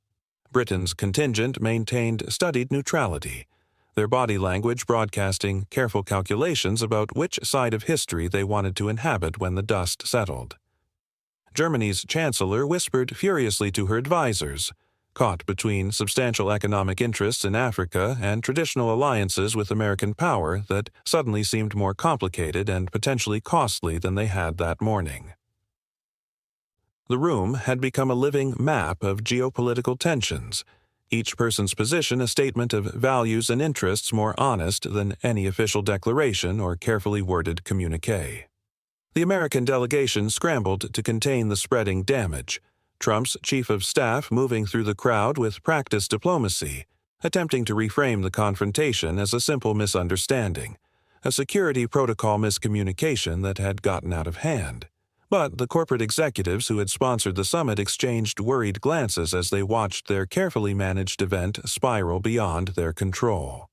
Speaker 1: Britain's contingent maintained studied neutrality, their body language broadcasting careful calculations about which side of history they wanted to inhabit when the dust settled. Germany's chancellor whispered furiously to her advisers, caught between substantial economic interests in Africa and traditional alliances with American power that suddenly seemed more complicated and potentially costly than they had that morning. The room had become a living map of geopolitical tensions, each person's position a statement of values and interests more honest than any official declaration or carefully worded communique. The American delegation scrambled to contain the spreading damage, Trump's chief of staff moving through the crowd with practiced diplomacy, attempting to reframe the confrontation as a simple misunderstanding, a security protocol miscommunication that had gotten out of hand. But the corporate executives who had sponsored the summit exchanged worried glances as they watched their carefully managed event spiral beyond their control.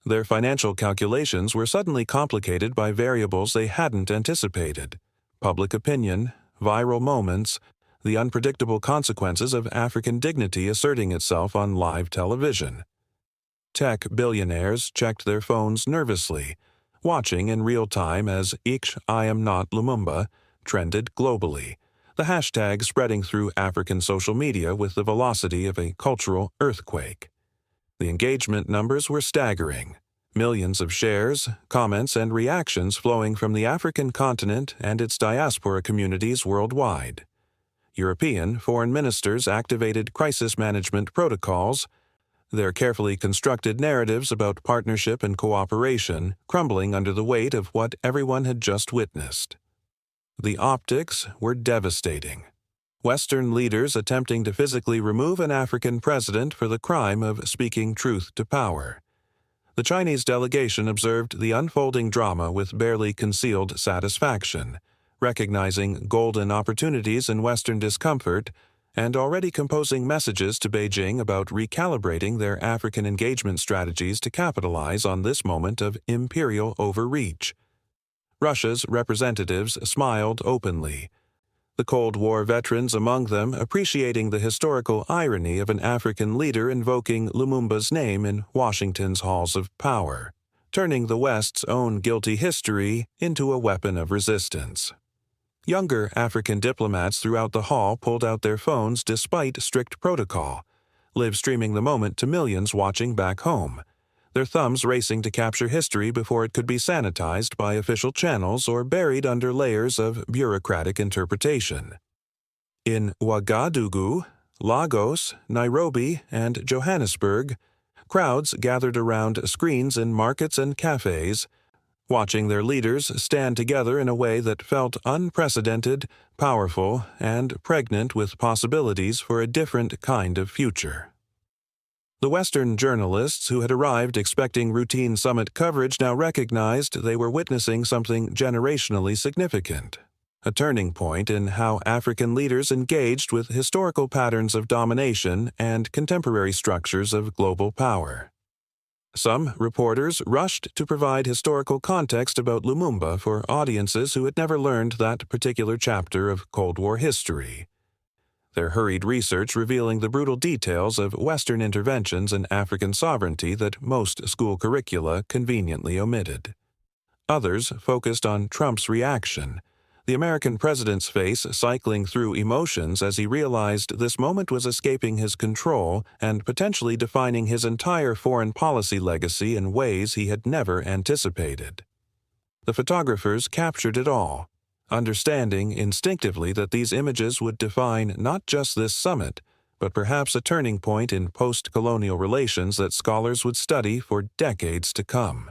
Speaker 1: Their financial calculations were suddenly complicated by variables they hadn't anticipated: public opinion, viral moments, the unpredictable consequences of African dignity asserting itself on live television. Tech billionaires checked their phones nervously, watching in real time as I am not Lumumba trended globally, the hashtag spreading through African social media with the velocity of a cultural earthquake. The engagement numbers were staggering, millions of shares, comments, and reactions flowing from the African continent and its diaspora communities worldwide. European foreign ministers activated crisis management protocols, their carefully constructed narratives about partnership and cooperation crumbling under the weight of what everyone had just witnessed. The optics were devastating. Western leaders attempting to physically remove an African president for the crime of speaking truth to power. The Chinese delegation observed the unfolding drama with barely concealed satisfaction, recognizing golden opportunities in Western discomfort and already composing messages to Beijing about recalibrating their African engagement strategies to capitalize on this moment of imperial overreach. Russia's representatives smiled openly, the Cold War veterans among them appreciating the historical irony of an African leader invoking Lumumba's name in Washington's halls of power, turning the West's own guilty history into a weapon of resistance. Younger African diplomats throughout the hall pulled out their phones despite strict protocol, live-streaming the moment to millions watching back home, their thumbs racing to capture history before it could be sanitized by official channels or buried under layers of bureaucratic interpretation. In Ouagadougou, Lagos, Nairobi, and Johannesburg, crowds gathered around screens in markets and cafes, watching their leaders stand together in a way that felt unprecedented, powerful, and pregnant with possibilities for a different kind of future. The Western journalists who had arrived expecting routine summit coverage now recognized they were witnessing something generationally significant, a turning point in how African leaders engaged with historical patterns of domination and contemporary structures of global power. Some reporters rushed to provide historical context about Lumumba for audiences who had never learned that particular chapter of Cold War history, their hurried research revealing the brutal details of Western interventions in African sovereignty that most school curricula conveniently omitted. Others focused on Trump's reaction, the American president's face cycling through emotions as he realized this moment was escaping his control and potentially defining his entire foreign policy legacy in ways he had never anticipated. The photographers captured it all, understanding instinctively that these images would define not just this summit, but perhaps a turning point in post-colonial relations that scholars would study for decades to come.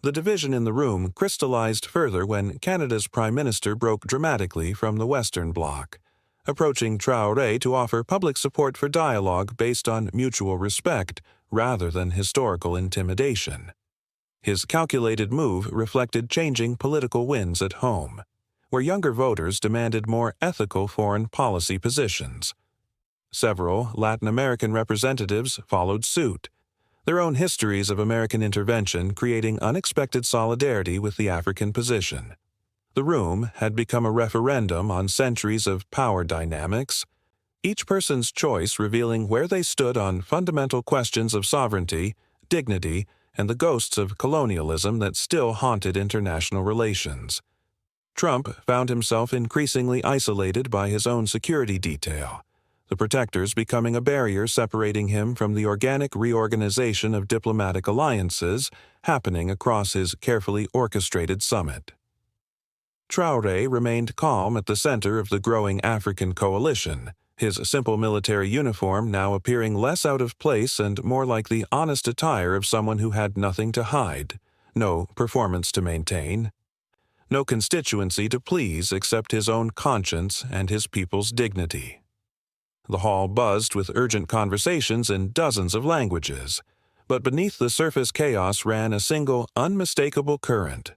Speaker 1: The division in the room crystallized further when Canada's Prime Minister broke dramatically from the Western Bloc, approaching Traoré to offer public support for dialogue based on mutual respect rather than historical intimidation. His calculated move reflected changing political winds at home, where younger voters demanded more ethical foreign policy positions. Several Latin American representatives followed suit, their own histories of American intervention creating unexpected solidarity with the African position. The room had become a referendum on centuries of power dynamics, each person's choice revealing where they stood on fundamental questions of sovereignty, dignity, and the ghosts of colonialism that still haunted international relations. Trump found himself increasingly isolated by his own security detail, the protectors becoming a barrier separating him from the organic reorganization of diplomatic alliances happening across his carefully orchestrated summit. Traoré remained calm at the center of the growing African coalition, his simple military uniform now appearing less out of place and more like the honest attire of someone who had nothing to hide, no performance to maintain, no constituency to please except his own conscience and his people's dignity. The hall buzzed with urgent conversations in dozens of languages, but beneath the surface chaos ran a single, unmistakable current.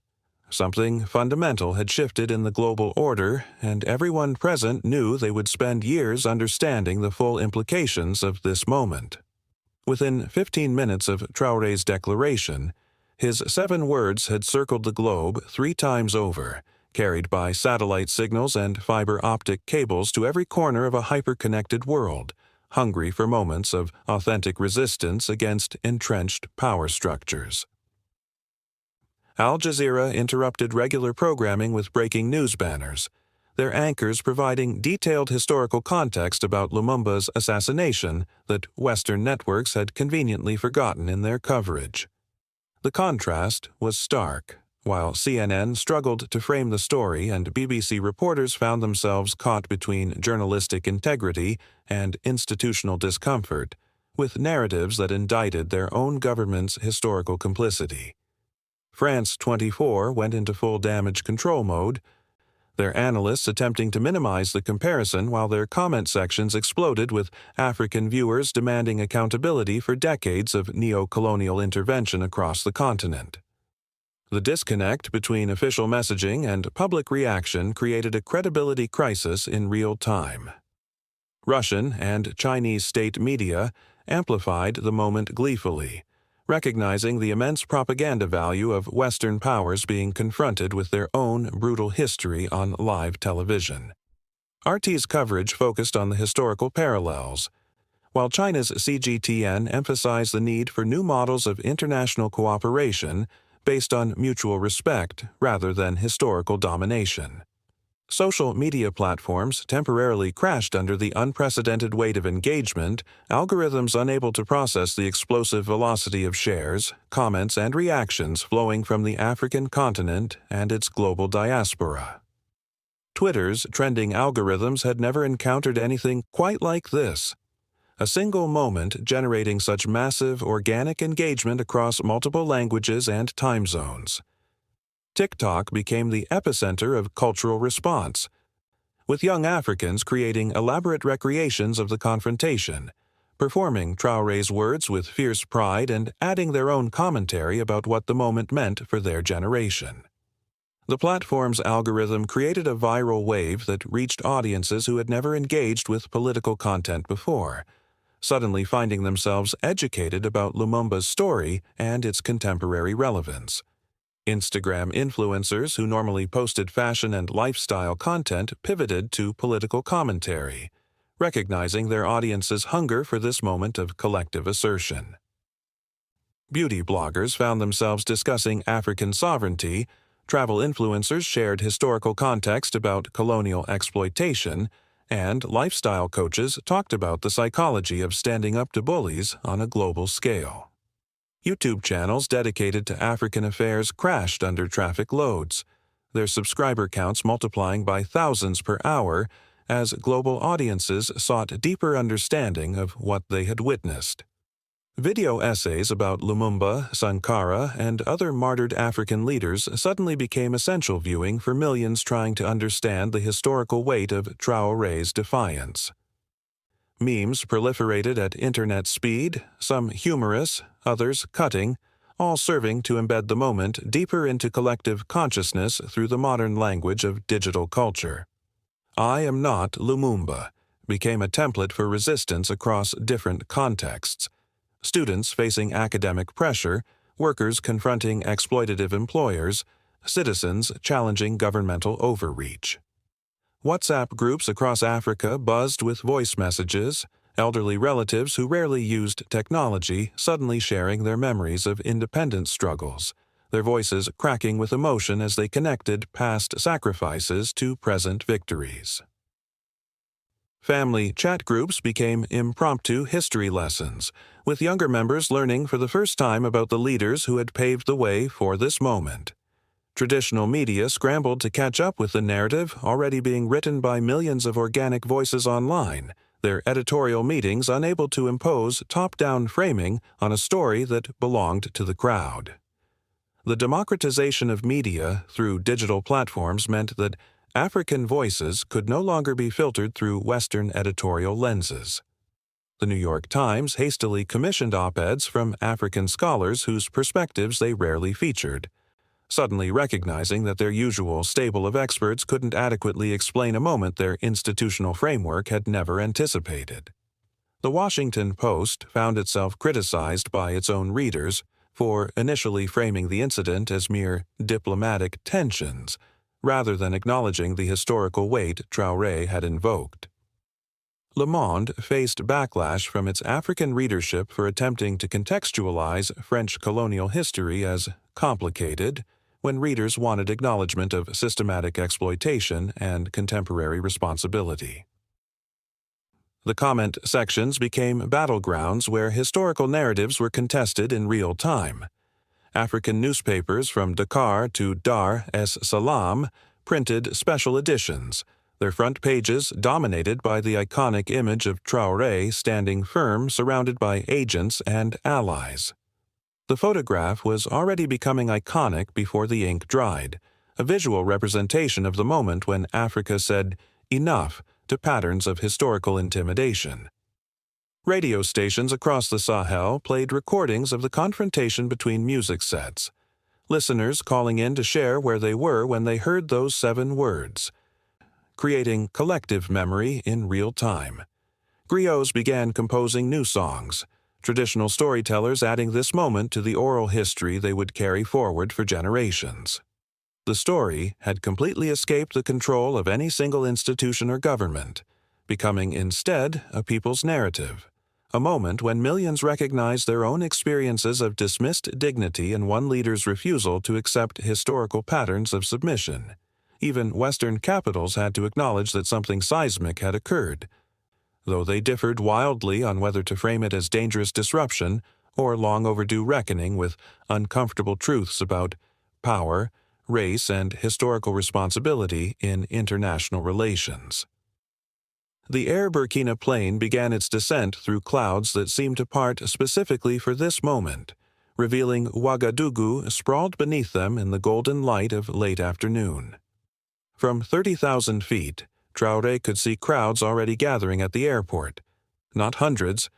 Speaker 1: Something fundamental had shifted in the global order, and everyone present knew they would spend years understanding the full implications of this moment. Within 15 minutes of Traoré's declaration, his 7 words had circled the globe 3 times over, carried by satellite signals and fiber optic cables to every corner of a hyper-connected world, hungry for moments of authentic resistance against entrenched power structures. Al Jazeera interrupted regular programming with breaking news banners, their anchors providing detailed historical context about Lumumba's assassination that Western networks had conveniently forgotten in their coverage. The contrast was stark. While CNN struggled to frame the story and BBC reporters found themselves caught between journalistic integrity and institutional discomfort, with narratives that indicted their own government's historical complicity. France 24 went into full damage control mode, their analysts attempting to minimize the comparison while their comment sections exploded with African viewers demanding accountability for decades of neo-colonial intervention across the continent. The disconnect between official messaging and public reaction created a credibility crisis in real time. Russian and Chinese state media amplified the moment gleefully, recognizing the immense propaganda value of Western powers being confronted with their own brutal history on live television. RT's coverage focused on the historical parallels, while China's CGTN emphasized the need for new models of international cooperation based on mutual respect rather than historical domination. Social media platforms temporarily crashed under the unprecedented weight of engagement, algorithms unable to process the explosive velocity of shares, comments, and reactions flowing from the African continent and its global diaspora. Twitter's trending algorithms had never encountered anything quite like this. A single moment generating such massive organic engagement across multiple languages and time zones. TikTok became the epicenter of cultural response, with young Africans creating elaborate recreations of the confrontation, performing Traoré's words with fierce pride and adding their own commentary about what the moment meant for their generation. The platform's algorithm created a viral wave that reached audiences who had never engaged with political content before, suddenly finding themselves educated about Lumumba's story and its contemporary relevance. Instagram influencers who normally posted fashion and lifestyle content pivoted to political commentary, recognizing their audience's hunger for this moment of collective assertion. Beauty bloggers found themselves discussing African sovereignty, travel influencers shared historical context about colonial exploitation, and lifestyle coaches talked about the psychology of standing up to bullies on a global scale. YouTube channels dedicated to African affairs crashed under traffic loads, their subscriber counts multiplying by thousands per hour as global audiences sought deeper understanding of what they had witnessed. Video essays about Lumumba, Sankara, and other martyred African leaders suddenly became essential viewing for millions trying to understand the historical weight of Traoré's defiance. Memes proliferated at internet speed, some humorous, others cutting, all serving to embed the moment deeper into collective consciousness through the modern language of digital culture. "I am not Lumumba" became a template for resistance across different contexts. Students facing academic pressure, workers confronting exploitative employers, citizens challenging governmental overreach. WhatsApp groups across Africa buzzed with voice messages, elderly relatives who rarely used technology suddenly sharing their memories of independence struggles, their voices cracking with emotion as they connected past sacrifices to present victories. Family chat groups became impromptu history lessons, with younger members learning for the first time about the leaders who had paved the way for this moment. Traditional media scrambled to catch up with the narrative already being written by millions of organic voices online, their editorial meetings unable to impose top-down framing on a story that belonged to the crowd. The democratization of media through digital platforms meant that African voices could no longer be filtered through Western editorial lenses. The New York Times hastily commissioned op-eds from African scholars whose perspectives they rarely featured, suddenly recognizing that their usual stable of experts couldn't adequately explain a moment their institutional framework had never anticipated. The Washington Post found itself criticized by its own readers for initially framing the incident as mere diplomatic tensions, rather than acknowledging the historical weight Traoré had invoked. Le Monde faced backlash from its African readership for attempting to contextualize French colonial history as complicated, when readers wanted acknowledgement of systematic exploitation and contemporary responsibility. The comment sections became battlegrounds where historical narratives were contested in real time. African newspapers from Dakar to Dar es Salaam printed special editions, their front pages dominated by the iconic image of Traoré standing firm surrounded by agents and allies. The photograph was already becoming iconic before the ink dried, a visual representation of the moment when Africa said enough to patterns of historical intimidation. Radio stations across the Sahel played recordings of the confrontation between music sets, listeners calling in to share where they were when they heard those 7 words, creating collective memory in real time. Griots began composing new songs, traditional storytellers adding this moment to the oral history they would carry forward for generations. The story had completely escaped the control of any single institution or government, becoming instead a people's narrative, a moment when millions recognized their own experiences of dismissed dignity and one leader's refusal to accept historical patterns of submission. Even Western capitals had to acknowledge that something seismic had occurred, though they differed wildly on whether to frame it as dangerous disruption or long overdue reckoning with uncomfortable truths about power, race, and historical responsibility in international relations. The Air Burkina plane began its descent through clouds that seemed to part specifically for this moment, revealing Ouagadougou sprawled beneath them in the golden light of late afternoon. From 30,000 feet, Traoré could see crowds already gathering at the airport, not hundreds,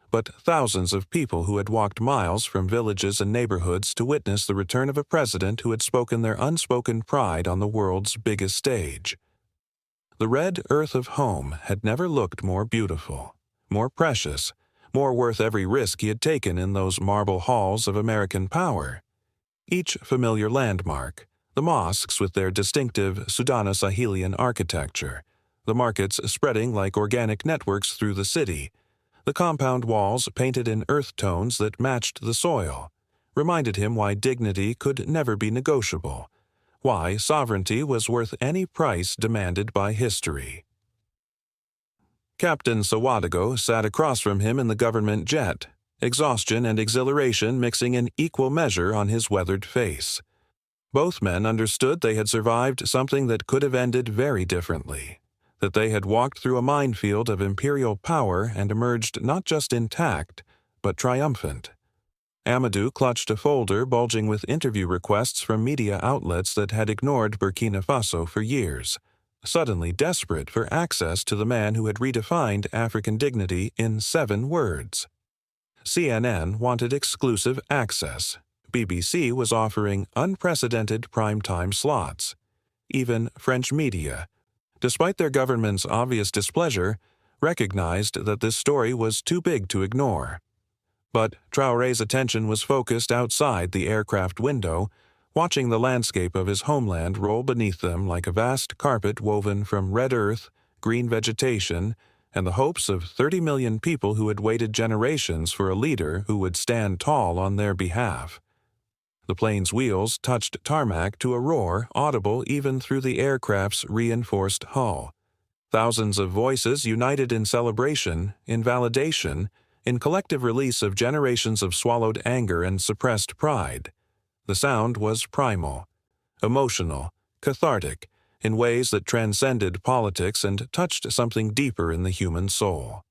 Speaker 1: but thousands of people who had walked miles from villages and neighborhoods to witness the return of a president who had spoken their unspoken pride on the world's biggest stage. The red earth of home had never looked more beautiful, more precious, more worth every risk he had taken in those marble halls of American power. Each familiar landmark, the mosques with their distinctive Sudano-Sahelian architecture, the markets spreading like organic networks through the city, the compound walls painted in earth tones that matched the soil, reminded him why dignity could never be negotiable, why sovereignty was worth any price demanded by history. Captain Sawadago sat across from him in the government jet, exhaustion and exhilaration mixing in equal measure on his weathered face. Both men understood they had survived something that could have ended very differently, that they had walked through a minefield of imperial power and emerged not just intact, but triumphant. Amadou clutched a folder bulging with interview requests from media outlets that had ignored Burkina Faso for years, suddenly desperate for access to the man who had redefined African dignity in 7 words. CNN wanted exclusive access. BBC was offering unprecedented primetime slots. Even French media, despite their government's obvious displeasure, recognized that this story was too big to ignore. But Traoré's attention was focused outside the aircraft window, watching the landscape of his homeland roll beneath them like a vast carpet woven from red earth, green vegetation, and the hopes of 30 million people who had waited generations for a leader who would stand tall on their behalf. The plane's wheels touched tarmac to a roar audible even through the aircraft's reinforced hull. Thousands of voices united in celebration, in validation, in collective release of generations of swallowed anger and suppressed pride. The sound was primal, emotional, cathartic, in ways that transcended politics and touched something deeper in the human soul.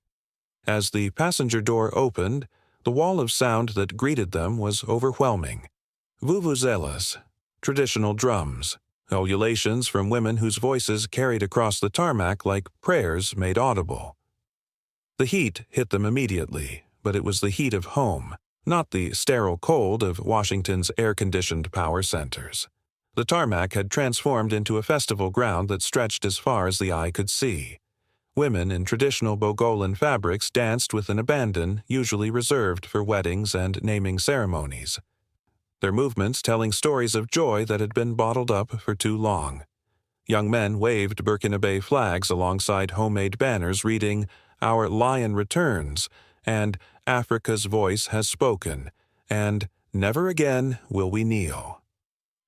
Speaker 1: As the passenger door opened, the wall of sound that greeted them was overwhelming. Vuvuzelas, traditional drums, ululations from women whose voices carried across the tarmac like prayers made audible. The heat hit them immediately, but it was the heat of home, not the sterile cold of Washington's air-conditioned power centers. The tarmac had transformed into a festival ground that stretched as far as the eye could see. Women in traditional Bogolan fabrics danced with an abandon usually reserved for weddings and naming ceremonies, their movements telling stories of joy that had been bottled up for too long. Young men waved Burkina Faso flags alongside homemade banners reading, "Our Lion Returns," and "Africa's Voice Has Spoken," and "Never Again Will We Kneel."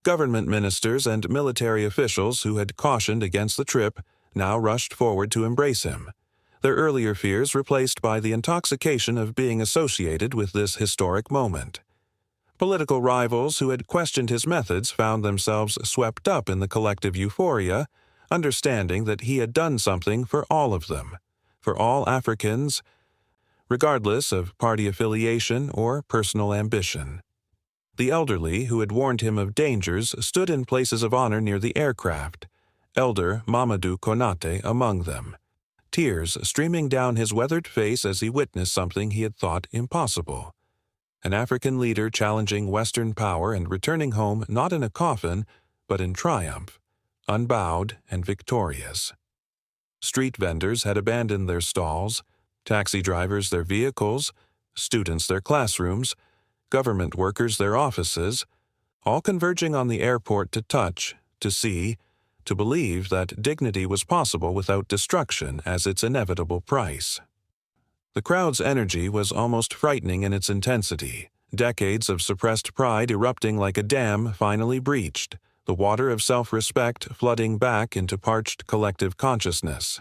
Speaker 1: Government ministers and military officials who had cautioned against the trip now rushed forward to embrace him, their earlier fears replaced by the intoxication of being associated with this historic moment. Political rivals who had questioned his methods found themselves swept up in the collective euphoria, understanding that he had done something for all of them, for all Africans, regardless of party affiliation or personal ambition. The elderly who had warned him of dangers stood in places of honor near the aircraft, Elder Mamadou Konate among them, tears streaming down his weathered face as he witnessed something he had thought impossible. An African leader challenging Western power and returning home not in a coffin, but in triumph, unbowed and victorious. Street vendors had abandoned their stalls, taxi drivers their vehicles, students their classrooms, government workers their offices, all converging on the airport to touch, to see, to believe that dignity was possible without destruction as its inevitable price. The crowd's energy was almost frightening in its intensity, decades of suppressed pride erupting like a dam finally breached, the water of self-respect flooding back into parched collective consciousness.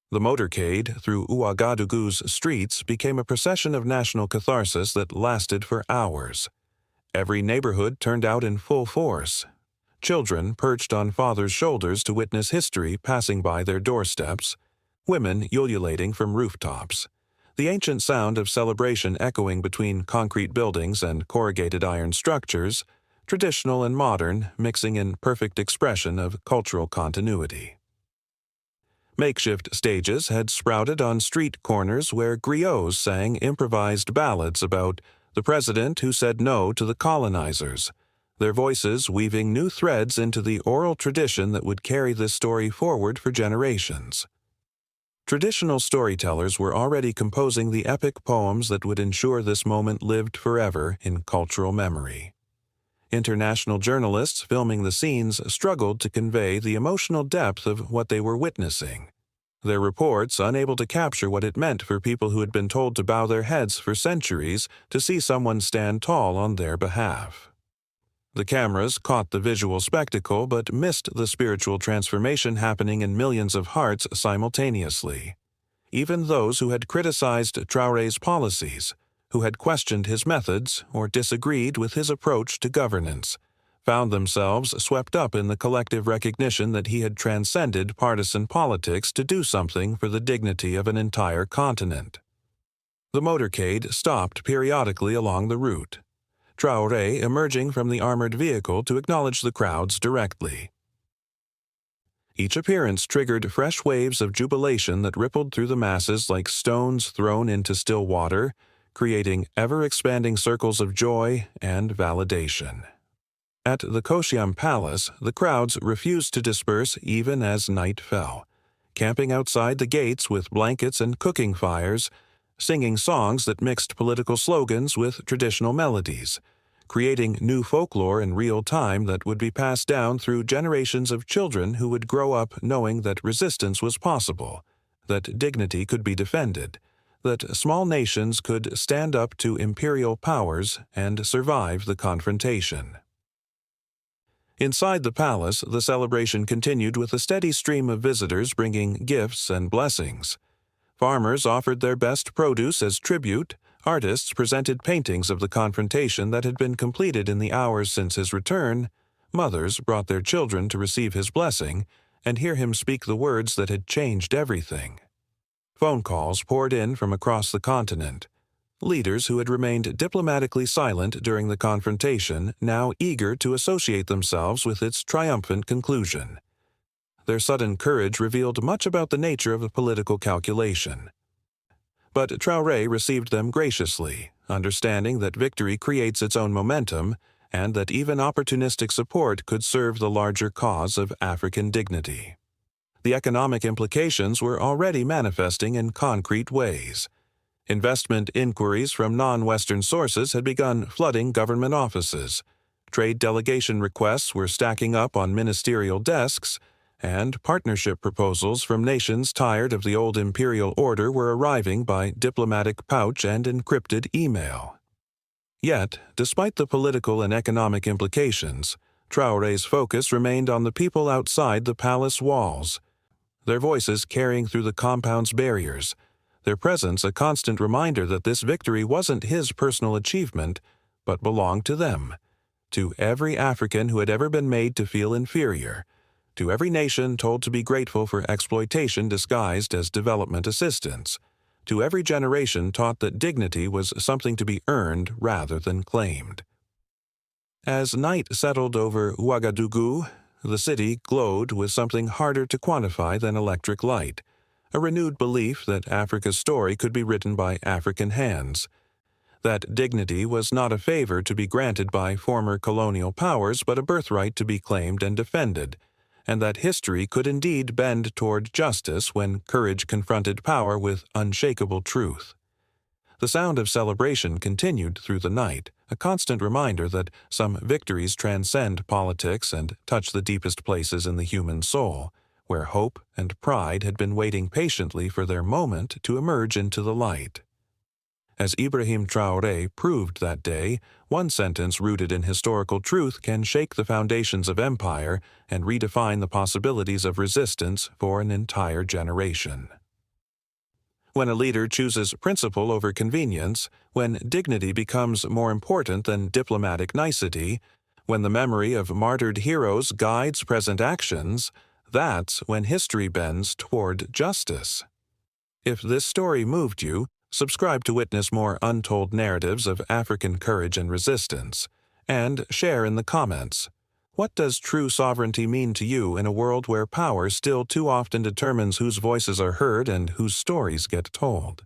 Speaker 1: The motorcade through Ouagadougou's streets became a procession of national catharsis that lasted for hours. Every neighborhood turned out in full force. Children perched on fathers' shoulders to witness history passing by their doorsteps, women ululating from rooftops, the ancient sound of celebration echoing between concrete buildings and corrugated iron structures, traditional and modern mixing in perfect expression of cultural continuity. Makeshift stages had sprouted on street corners where griots sang improvised ballads about the president who said no to the colonizers, their voices weaving new threads into the oral tradition that would carry this story forward for generations. Traditional storytellers were already composing the epic poems that would ensure this moment lived forever in cultural memory. International journalists filming the scenes struggled to convey the emotional depth of what they were witnessing, their reports unable to capture what it meant for people who had been told to bow their heads for centuries to see someone stand tall on their behalf. The cameras caught the visual spectacle but missed the spiritual transformation happening in millions of hearts simultaneously. Even those who had criticized Traoré's policies, who had questioned his methods or disagreed with his approach to governance, found themselves swept up in the collective recognition that he had transcended partisan politics to do something for the dignity of an entire continent. The motorcade stopped periodically along the route, Traoré emerging from the armored vehicle to acknowledge the crowds directly. Each appearance triggered fresh waves of jubilation that rippled through the masses like stones thrown into still water, creating ever-expanding circles of joy and validation. At the Koshiam Palace, the crowds refused to disperse even as night fell, camping outside the gates with blankets and cooking fires, singing songs that mixed political slogans with traditional melodies, creating new folklore in real time that would be passed down through generations of children who would grow up knowing that resistance was possible, that dignity could be defended, that small nations could stand up to imperial powers and survive the confrontation. Inside the palace, the celebration continued with a steady stream of visitors bringing gifts and blessings. Farmers offered their best produce as tribute. Artists presented paintings of the confrontation that had been completed in the hours since his return. Mothers brought their children to receive his blessing and hear him speak the words that had changed everything. Phone calls poured in from across the continent. Leaders who had remained diplomatically silent during the confrontation now eager to associate themselves with its triumphant conclusion. Their sudden courage revealed much about the nature of the political calculation. But Traoré received them graciously, understanding that victory creates its own momentum and that even opportunistic support could serve the larger cause of African dignity. The economic implications were already manifesting in concrete ways. Investment inquiries from non-Western sources had begun flooding government offices. Trade delegation requests were stacking up on ministerial desks, and partnership proposals from nations tired of the old imperial order were arriving by diplomatic pouch and encrypted email. Yet, despite the political and economic implications, Traoré's focus remained on the people outside the palace walls, their voices carrying through the compound's barriers, their presence a constant reminder that this victory wasn't his personal achievement, but belonged to them, to every African who had ever been made to feel inferior, to every nation told to be grateful for exploitation disguised as development assistance, to every generation taught that dignity was something to be earned rather than claimed. As night settled over Ouagadougou, the city glowed with something harder to quantify than electric light, a renewed belief that Africa's story could be written by African hands, that dignity was not a favor to be granted by former colonial powers but a birthright to be claimed and defended, and that history could indeed bend toward justice when courage confronted power with unshakable truth. The sound of celebration continued through the night, a constant reminder that some victories transcend politics and touch the deepest places in the human soul, where hope and pride had been waiting patiently for their moment to emerge into the light. As Ibrahim Traoré proved that day, one sentence rooted in historical truth can shake the foundations of empire and redefine the possibilities of resistance for an entire generation. When a leader chooses principle over convenience, when dignity becomes more important than diplomatic nicety, when the memory of martyred heroes guides present actions, that's when history bends toward justice. If this story moved you, subscribe to witness more untold narratives of African courage and resistance, and share in the comments. What does true sovereignty mean to you in a world where power still too often determines whose voices are heard and whose stories get told?